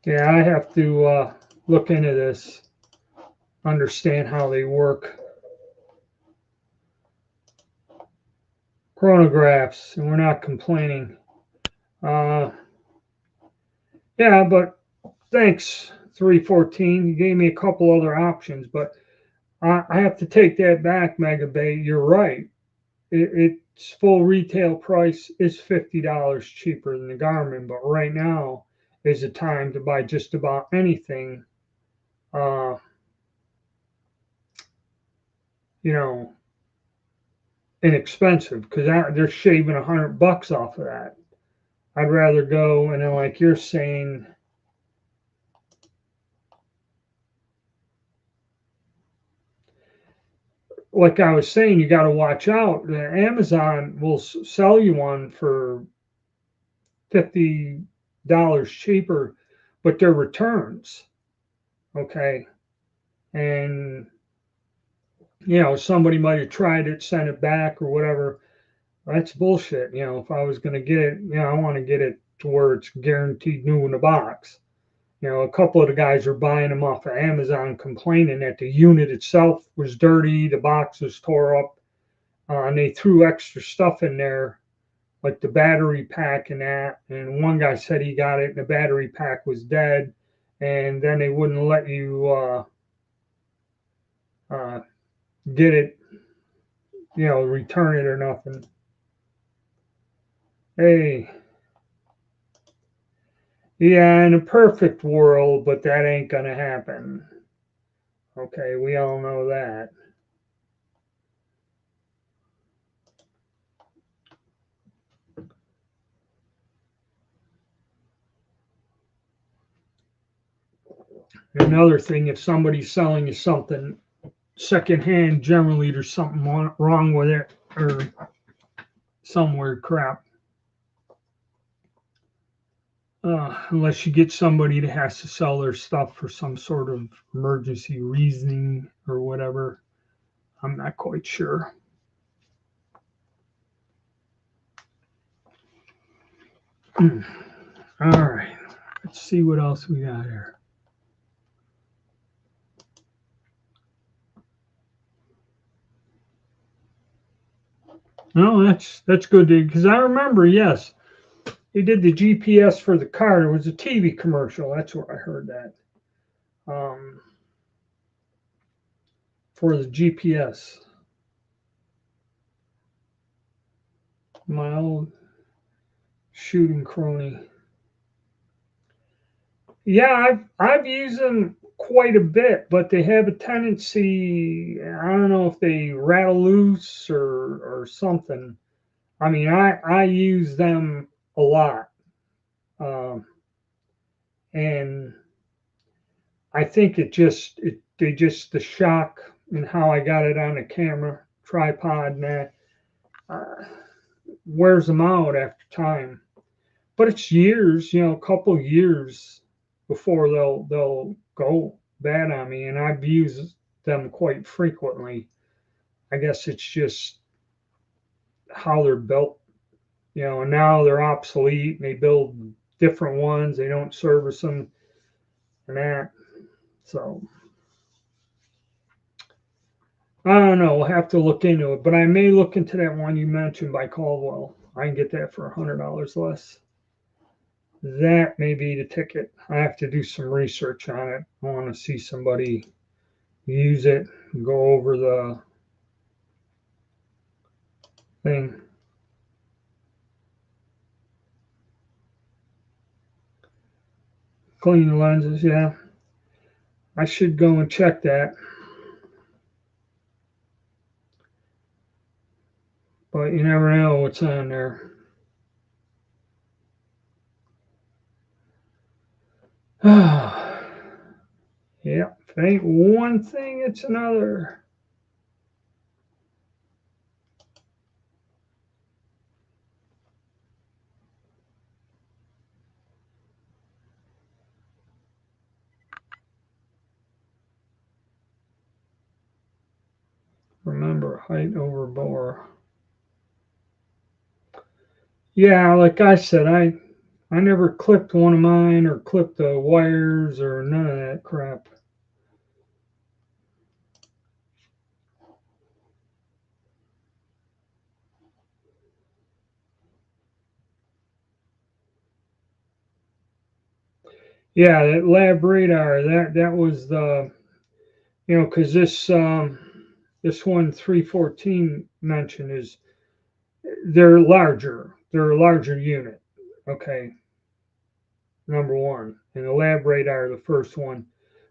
Speaker 1: Yeah, I have to look into this, understand how they work. Chronographs, and we're not complaining. Yeah, but thanks, 314. You gave me a couple other options, but I have to take that back, Megabay. You're right. its full retail price is $50 cheaper than the Garmin, but right now is the time to buy just about anything, uh, you know, inexpensive, because they're shaving $100 off of that. I'd rather go, and then like you're saying, like I was saying, you got to watch out. Amazon will sell you one for $50 cheaper, but they're returns. Okay. And, somebody might have tried it, sent it back or whatever. That's bullshit. If I was going to get it, I want to get it to where it's guaranteed new in the box. A couple of the guys were buying them off of Amazon, complaining that the unit itself was dirty, the box was tore up, and they threw extra stuff in there, like the battery pack and that. And one guy said he got it, and the battery pack was dead, and then they wouldn't let you get it, return it or nothing. Hey, yeah, in a perfect world, but that ain't gonna happen. Okay, we all know that. Another thing, if somebody's selling you something secondhand, generally there's something wrong with it, or some weird crap. Unless you get somebody that has to sell their stuff for some sort of emergency reasoning or whatever. I'm not quite sure. All right, let's see what else we got here. No, that's good, because I remember, yes, they did the GPS for the car. There was a TV commercial. That's where I heard that. For the GPS. My old shooting crony. Yeah, I've used them quite a bit, but they have a tendency. I don't know if they rattle loose or something. I mean, I use them a lot, and I think the shock and how I got it on a camera tripod and that wears them out after time. But it's years, a couple years before they'll go bad on me, and I've used them quite frequently. I guess it's just how they're built, and now they're obsolete and they build different ones. They don't service them and that. So I don't know. We'll have to look into it, but I may look into that one you mentioned by Caldwell. I can get that for $100 less. That may be the ticket. I have to do some research on it. I want to see somebody use it, go over the thing. Clean the lenses, yeah. I should go and check that. But you never know what's on there. Yeah, if it ain't one thing, it's another. Remember, height over bore. Yeah, like I said, I never clipped one of mine or clipped the wires or none of that crap. Yeah, that lab radar, that was the, because this one 314 mentioned is they're larger. They're a larger unit. Okay, number one. And the lab radar, the first one.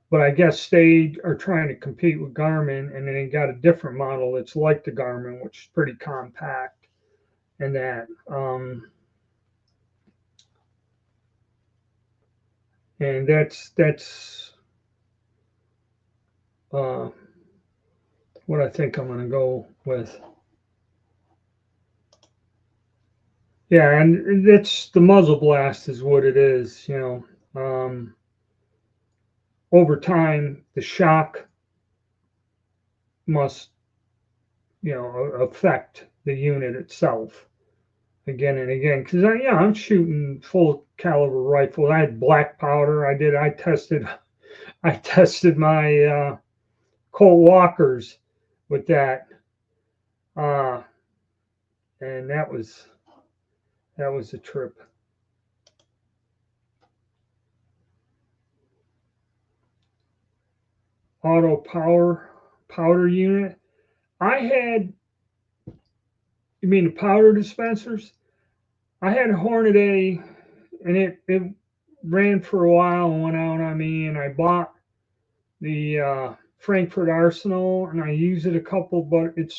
Speaker 1: But I guess they are trying to compete with Garmin, and then they got a different model that's like the Garmin, which is pretty compact. And that, and that's what I think I'm going to go with. Yeah, and it's the muzzle blast is what it is. Over time, the shock must, affect the unit itself again and again. Because I'm shooting full caliber rifle. I had black powder. I tested my Colt Walkers with that, uh, and that was a trip. Auto powder unit. I had, you mean the powder dispensers? I had a Hornet A, and it ran for a while and went out on me, and I bought the Frankfurt Arsenal, and I use it a couple, but it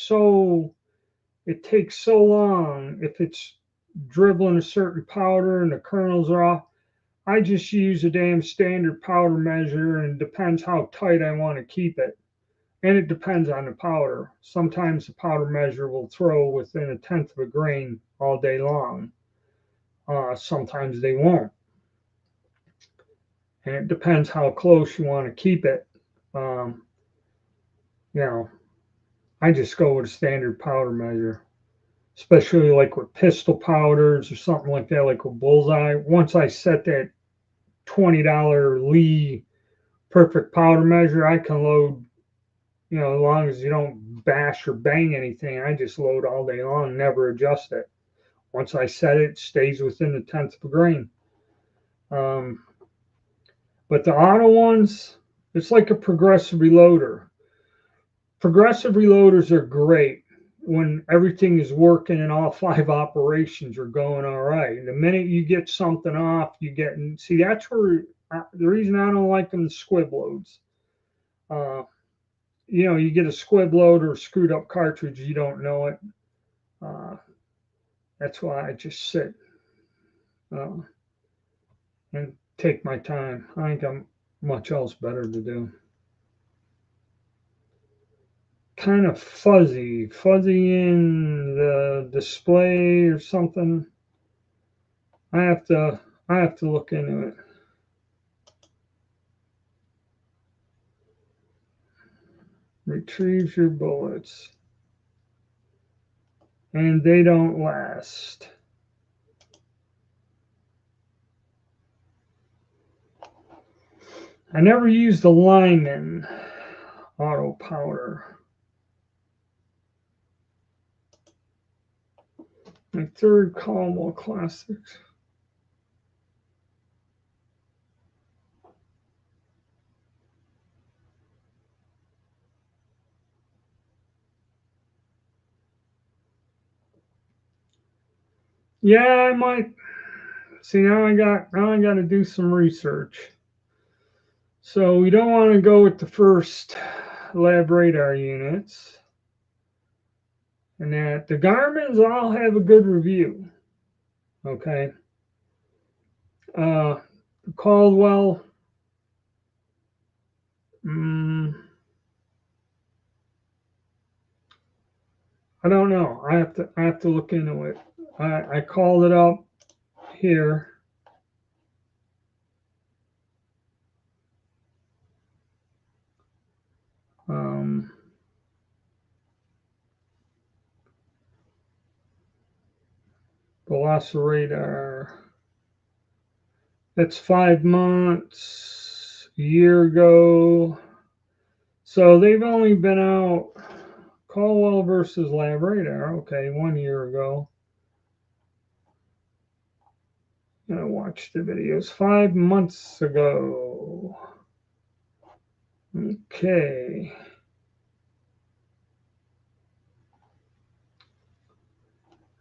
Speaker 1: takes so long if it's dribbling a certain powder and the kernels are off. I just use a damn standard powder measure, and it depends how tight I want to keep it. And it depends on the powder. Sometimes the powder measure will throw within a tenth of a grain all day long. Sometimes they won't. And it depends how close you want to keep it. Um, I just go with a standard powder measure, especially like with pistol powders or something like that, like with bullseye. Once I set that $20 Lee perfect powder measure, I can load, as long as you don't bash or bang anything, I just load all day long, never adjust it. Once I set it, it stays within the tenth of a grain. But the auto ones, it's like a progressive reloader. Progressive reloaders are great when everything is working and all 5 operations are going all right. The minute you get something off, that's where the reason I don't like them is squib loads. You get a squib load or a screwed up cartridge, you don't know it. That's why I just sit and take my time. I ain't got much else better to do. Kind of fuzzy in the display or something. I have to look into it. Retrieves your bullets, and they don't last. I never used the Lyman auto powder. My third Caldwell Classics. Yeah, I might. See, now I got to do some research. So we don't want to go with the first lab radar units. And that the Garmin's all have a good review. Okay. Caldwell. I don't know. I have to look into it. I called it up here. Velociradar. That's 5 months, a year ago. So they've only been out. Caldwell versus Lab Radar. Okay, 1 year ago. I watched the videos 5 months ago. Okay.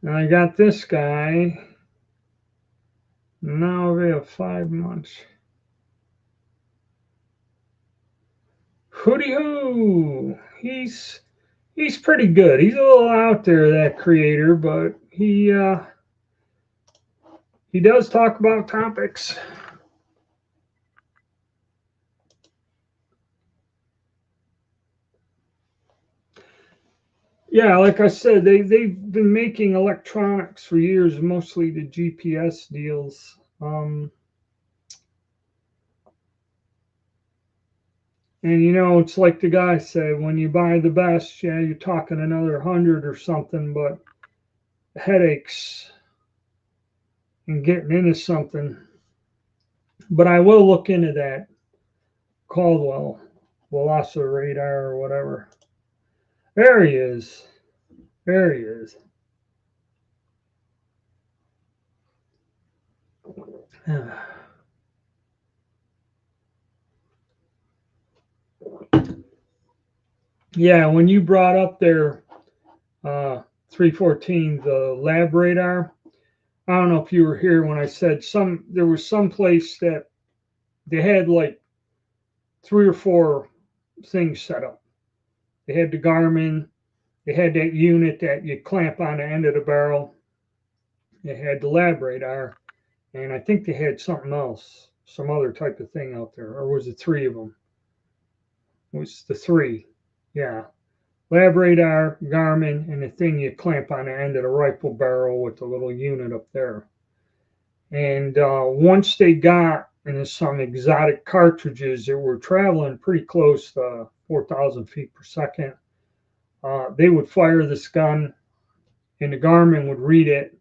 Speaker 1: And I got this guy. Now we have 5 months. Hooty hoo! He's pretty good. He's a little out there, that creator, but he does talk about topics. Yeah, like I said, they've been making electronics for years, mostly the GPS deals. And it's like the guy said, when you buy the best, yeah, you're talking another 100 or something, but headaches and getting into something. But I will look into that Caldwell Velociradar or whatever. There he is. There he is. Yeah, when you brought up their 314, the lab radar, I don't know if you were here when I said there was some place that they had like 3 or 4 things set up. They had the Garmin, they had that unit that you clamp on the end of the barrel, they had the lab radar, and I think they had something else, some other type of thing out there, or was it 3 of them? It was the 3, yeah. Lab radar, Garmin, and the thing you clamp on the end of the rifle barrel with the little unit up there. And once they got into some exotic cartridges that were traveling pretty close to 4,000 feet per second, they would fire this gun, and the Garmin would read it.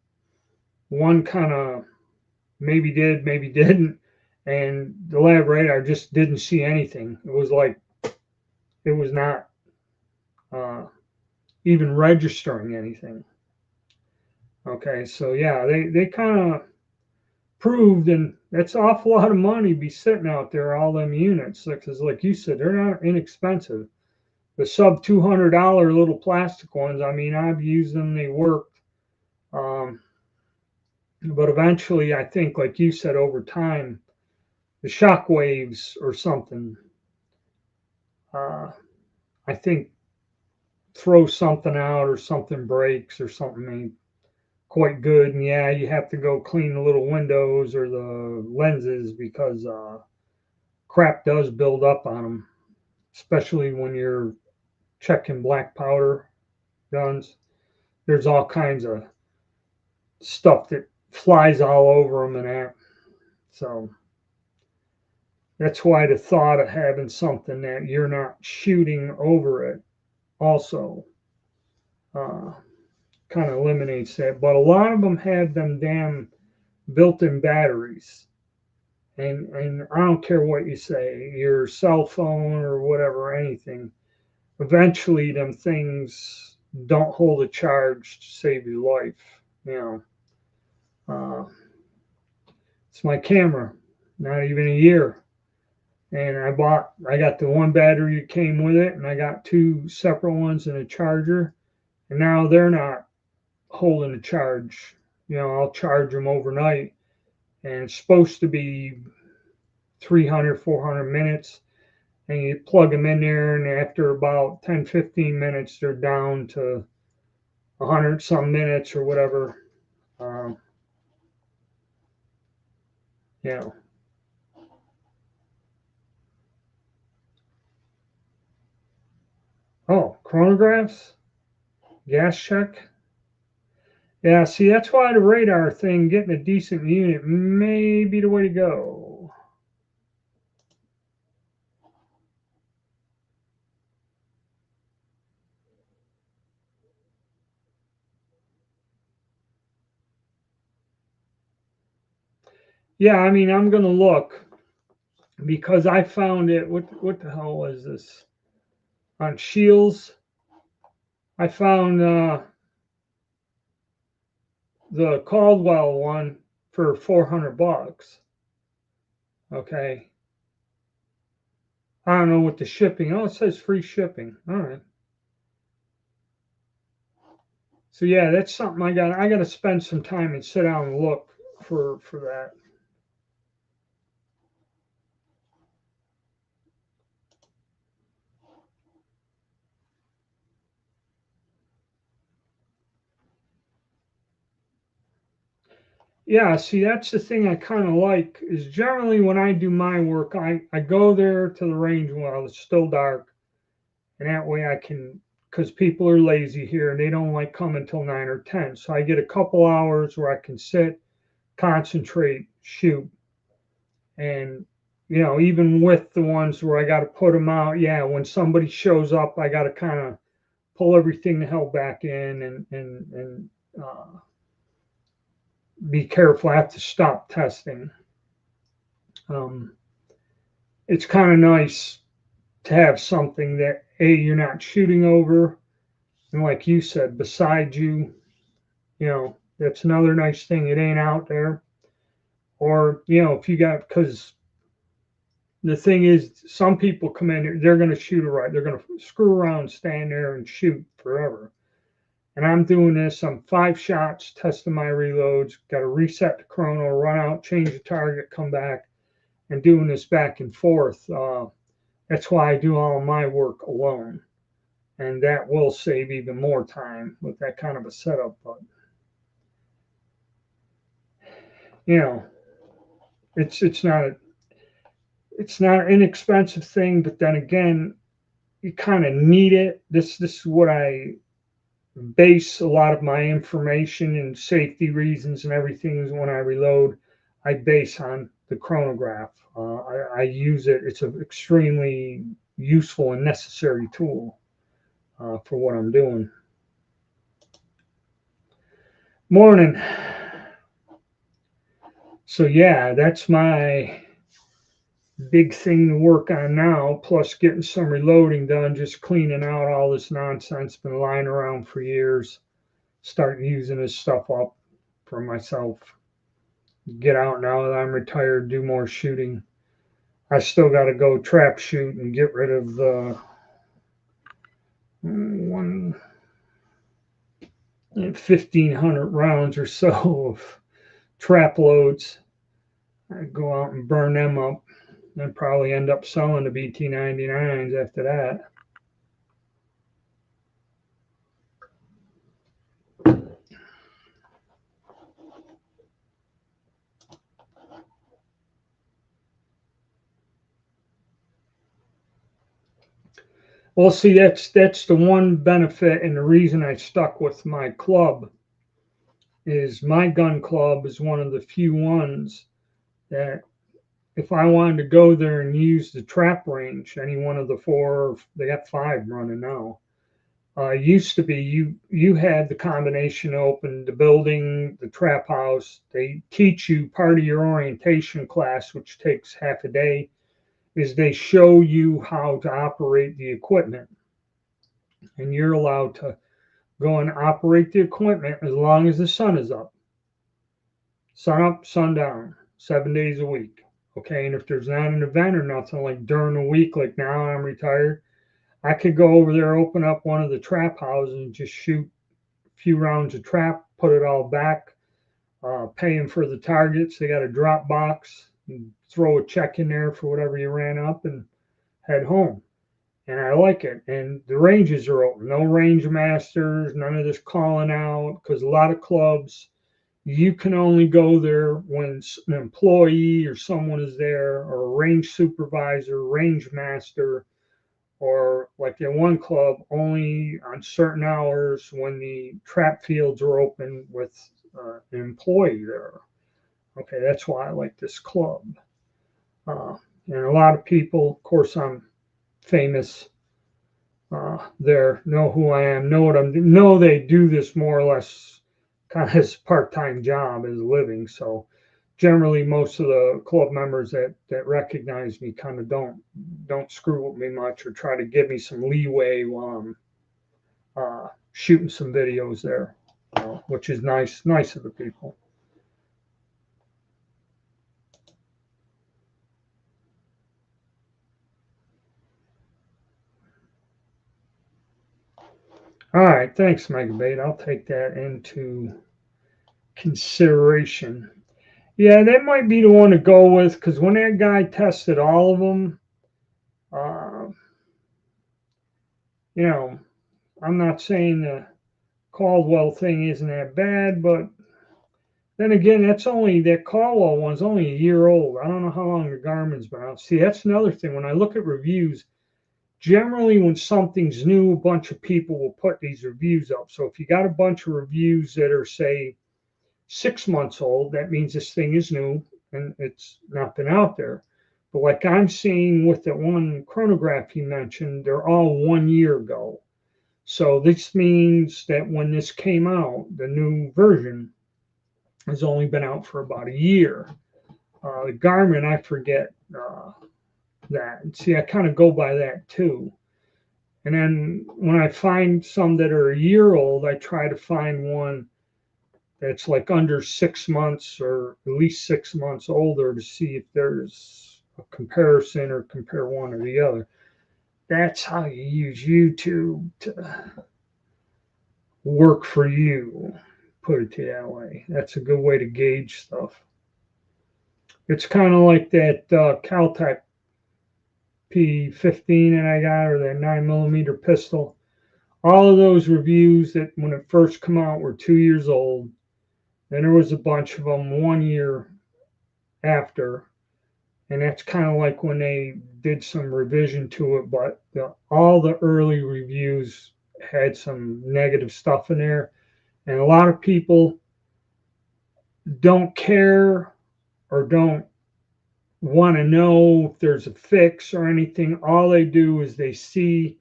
Speaker 1: One kind of maybe did, maybe didn't, and the lab radar just didn't see anything. It was like it was not even registering anything. Okay, so yeah, they kind of proved, and that's an awful lot of money be sitting out there, all them units, because like you said, they're not inexpensive. The sub $200 little plastic ones, I mean, I've used them, they worked. But eventually, I think, like you said, over time, the shock waves or something, I think, throw something out or something breaks or something ain't quite good. And yeah, you have to go clean the little windows or the lenses because crap does build up on them, especially when you're checking black powder guns. There's all kinds of stuff that flies all over them and that. So that's why the thought of having something that you're not shooting over it also uh, kind of eliminates that. But a lot of them have them damn built-in batteries. And I don't care what you say, your cell phone or whatever, anything. Eventually, them things don't hold a charge to save your life. You know, it's my camera, not even a year, and I got the one battery that came with it, and I got 2 separate ones and a charger, and now they're not holding a charge. I'll charge them overnight, and it's supposed to be 300, 400 minutes. And you plug them in there, and after about 10, 15 minutes, they're down to 100 some minutes or whatever. Um, you know. Oh, chronographs, gas check. Yeah, see, that's why the radar thing, getting a decent unit may be the way to go. Yeah, I mean, I'm gonna look because I found it. What the hell was this on Shields? I found the Caldwell one for $400. Okay, I don't know what the shipping. Oh, it says free shipping. All right. So yeah, that's something I got to spend some time and sit down and look for that. Yeah, see, that's the thing I kind of like is generally when I do my work, I go there to the range while it's still dark, and that way I can, because people are lazy here and they don't like coming till 9 or 10. So I get a couple hours where I can sit, concentrate, shoot, and even with the ones where I got to put them out, yeah, when somebody shows up, I got to kind of pull everything the hell back in and be careful. I have to stop testing. Um, it's kind of nice to have something that you're not shooting over, and like you said, beside you. That's another nice thing. It ain't out there, or if you got because the thing is, some people come in, they're going to shoot it right. They're going to screw around, stand there, and shoot forever. And I'm doing this. I'm 5 shots, testing my reloads. Got to reset the chrono, run out, change the target, come back, and doing this back and forth. That's why I do all of my work alone, and that will save even more time with that kind of a setup. But you know, it's not an inexpensive thing, but then again, you kind of need it. This is what I base a lot of my information and safety reasons and everything is when I reload. I base on the chronograph. I use it. It's an extremely useful and necessary tool for what I'm doing. Morning. So yeah, that's my big thing to work on now, plus getting some reloading done, just cleaning out all this nonsense, been lying around for years, start using this stuff up for myself. Get out now that I'm retired, do more shooting. I still got to go trap shoot and get rid of the 1,500 rounds or so of trap loads. I go out and burn them up and probably end up selling the BT99s after that. Well, see, that's the one benefit, and the reason I stuck with my club is my gun club is one of the few ones that if I wanted to go there and use the trap range, any one of the 4, they got 5 running now. Used to be you had the combination open, the building, the trap house. They teach you part of your orientation class, which takes half a day, is they show you how to operate the equipment, and you're allowed to go and operate the equipment as long as the sun is up. Sun up, sun down, 7 days a week. Okay, and if there's not an event or nothing like during the week, like now I'm retired, I could go over there, open up one of the trap houses, and just shoot a few rounds of trap, put it all back, paying for the targets. They got a drop box, and throw a check in there for whatever you ran up, and head home. And I like it. And the ranges are open. No range masters, none of this calling out, because a lot of clubs, you can only go there when an employee or someone is there, or a range supervisor, range master, or like at one club, only on certain hours when the trap fields are open with an employee there. Okay, that's why I like this club. And a lot of people, of course, I'm famous there, know who I am, know what I'm, know they do this more or less kind of as part-time job as a living. So generally, most of the club members that recognize me kind of don't screw with me much or try to give me some leeway while I'm shooting some videos there, which is nice of the people. All right, thanks, Megabait. I'll take that into consideration. Yeah, that might be the one to go with because when that guy tested all of them, uh, you know, I'm not saying the Caldwell thing isn't that bad, but then again, that Caldwell one's only a year old. I don't know how long the Garmin's been out. See, that's another thing. When I look at reviews, generally when something's new, a bunch of people will put these reviews up. So if you got a bunch of reviews that are, say, 6 months old, that means this thing is new and it's not been out there. But like I'm seeing with the one chronograph you mentioned, they're all 1 year ago. So this means that when this came out, the new version has only been out for about a year. The Garmin, I forget that. And see, I kind of go by that too. And then when I find some that are a year old, I try to find one that's like under 6 months or at least 6 months older to see if there's a comparison or compare one or the other. That's how you use YouTube to work for you, put it that way. That's a good way to gauge stuff. It's kind of like that Caltech P15 that I got, or that 9mm pistol. All of those reviews that when it first came out were 2 years old. Then there was a bunch of them 1 year after, and that's kind of like when they did some revision to it. But all the early reviews had some negative stuff in there, and a lot of people don't care or don't want to know if there's a fix or anything. All they do is they see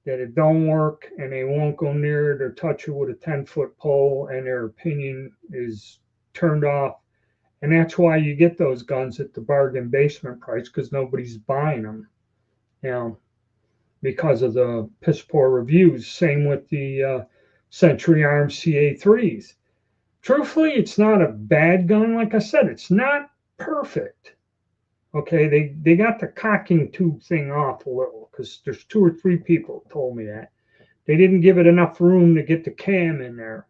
Speaker 1: that it don't work and they won't go near it or touch it with a 10-foot pole, and their opinion is turned off. And that's why you get those guns at the bargain basement price, because nobody's buying them, you know, because of the piss poor reviews. Same with the Century Arms CA3s. Truthfully, it's not a bad gun. Like I said, it's not perfect. Okay, they got the cocking tube thing off a little because there's 2 or 3 people told me that. They didn't give it enough room to get the cam in there.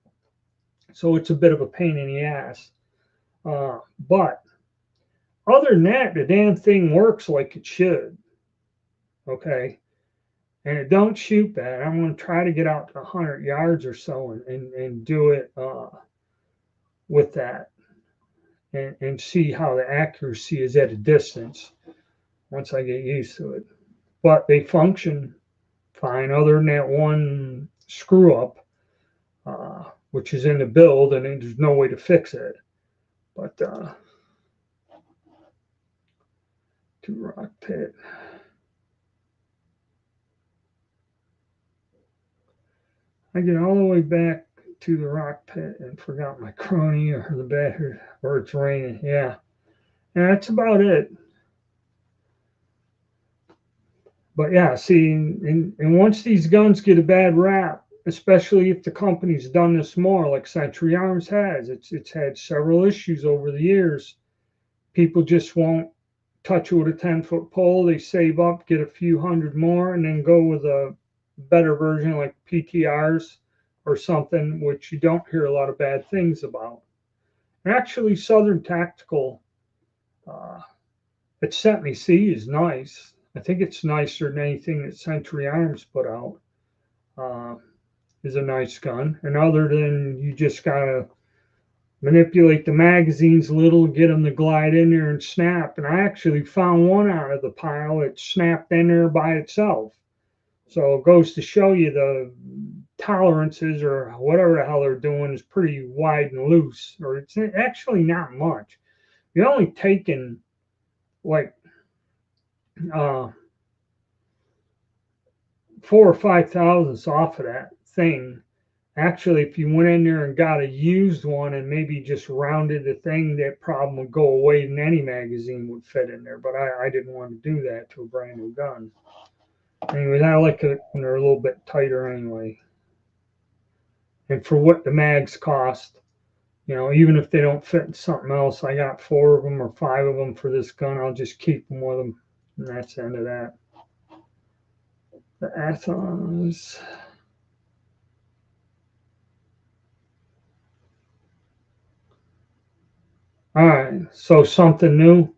Speaker 1: So it's a bit of a pain in the ass. But other than that, the damn thing works like it should. Okay. And it don't shoot bad. I'm going to try to get out to 100 yards or so and do it with that and see how the accuracy is at a distance once I get used to it. But they function fine, other than that one screw up, which is in the build, and there's no way to fix it. But to Rock Pit. I get all the way back to the Rock Pit and forgot my crony or the battery, or it's raining. Yeah. And that's about it. But yeah, see, and once these guns get a bad rap, especially if the company's done this more, like Century Arms has, it's had several issues over the years. People just won't touch it with a 10-foot pole. They save up, get a few hundred more, and then go with a better version like PTRs or something, which you don't hear a lot of bad things about. And actually, Southern Tactical at Sent C is nice. I think it's nicer than anything that Century Arms put out. Is a nice gun. And other than you just gotta manipulate the magazines a little, get them to glide in there and snap. And I actually found one out of the pile that snapped in there by itself. So it goes to show you the tolerances or whatever the hell they're doing is pretty wide and loose, or it's actually not much. You're only taking like 4 or 5 thousandths off of that thing. Actually, if you went in there and got a used one and maybe just rounded the thing, that problem would go away and any magazine would fit in there. But I didn't want to do that to a brand new gun. Anyway, I like it when they're a little bit tighter anyway. And for what the mags cost, you know, even if they don't fit in something else, I got 4 of them or 5 of them for this gun. I'll just keep them with them. And that's the end of that. The Athons. All right, so something new.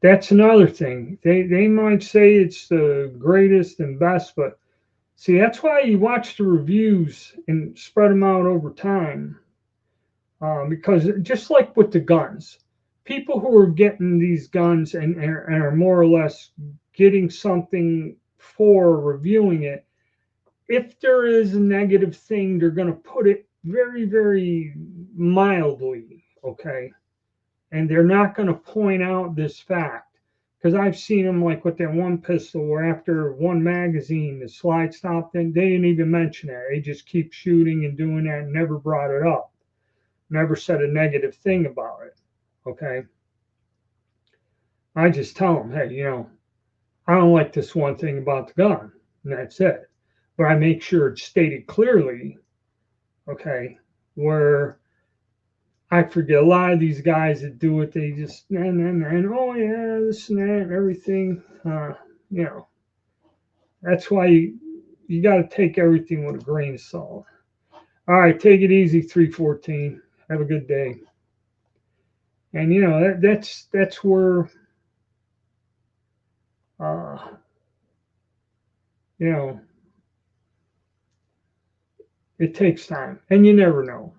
Speaker 1: That's another thing. They might say it's the greatest and best, but see, that's why you watch the reviews and spread them out over time. Because just like with the guns, people who are getting these guns and are more or less getting something for reviewing it, if there is a negative thing, they're going to put it very, very mildly, okay? And they're not going to point out this fact. Because I've seen them like with that one pistol where after one magazine, the slide stopped, and they didn't even mention it. They just keep shooting and doing that and never brought it up. Never said a negative thing about it. Okay. I just tell them, hey, I don't like this one thing about the gun, and that's it. But I make sure it's stated clearly, okay, where I forget a lot of these guys that do it, they just, and oh yeah, this and that and everything. You know, that's why you got to take everything with a grain of salt. All right, take it easy, 314. Have a good day. And that's where uh, you know it takes time, and you never know.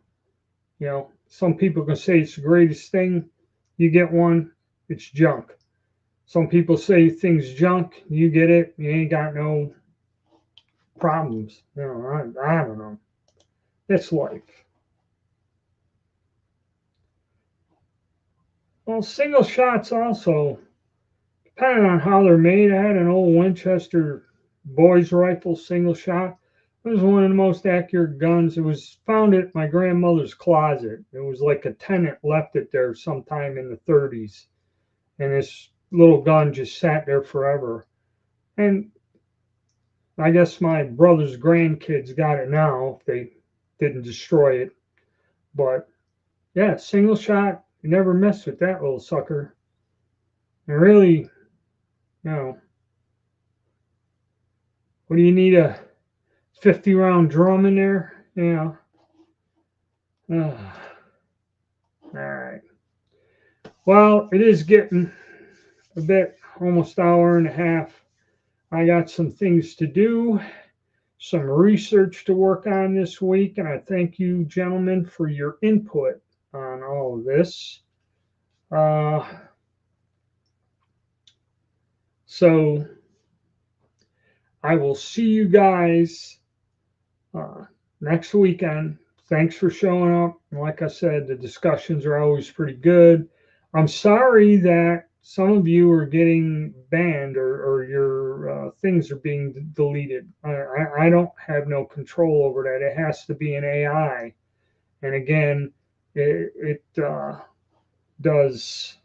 Speaker 1: Some people can say it's the greatest thing. You get one, it's junk. Some people say things junk. You get it, you ain't got no problems. I don't know. That's life. Well, single shots also, depending on how they're made. I had an old Winchester boys rifle single shot. It was one of the most accurate guns. It was found at my grandmother's closet. It was like a tenant left it there sometime in the 30s. And this little gun just sat there forever. And I guess my brother's grandkids got it now if they didn't destroy it. But yeah, single shot, you never mess with that little sucker. And really, what do you need, a 50 round drum in there? All right. Well, it is getting a bit, almost hour and a half. I got some things to do, some research to work on this week, and I thank you, gentlemen, for your input on all of this. So I will see you guys next weekend. Thanks for showing up. Like I said, the discussions are always pretty good. I'm sorry that some of you are getting banned or your things are being deleted. I don't have no control over that. It has to be an AI. And again, it does.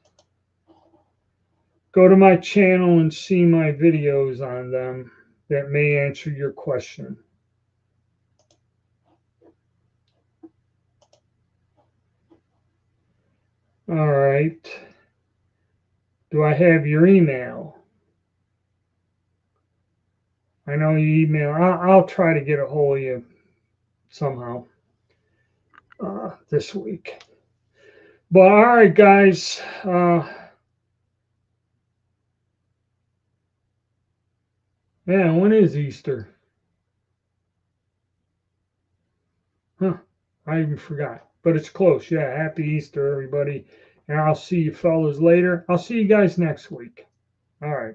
Speaker 1: Go to my channel and see my videos on them that may answer your question. All right. Do I have your email? I know you email. I'll try to get a hold of you somehow this week. But all right, guys. Yeah, when is Easter? Huh. I even forgot. But it's close. Yeah, happy Easter, everybody. And I'll see you fellas later. I'll see you guys next week. All right.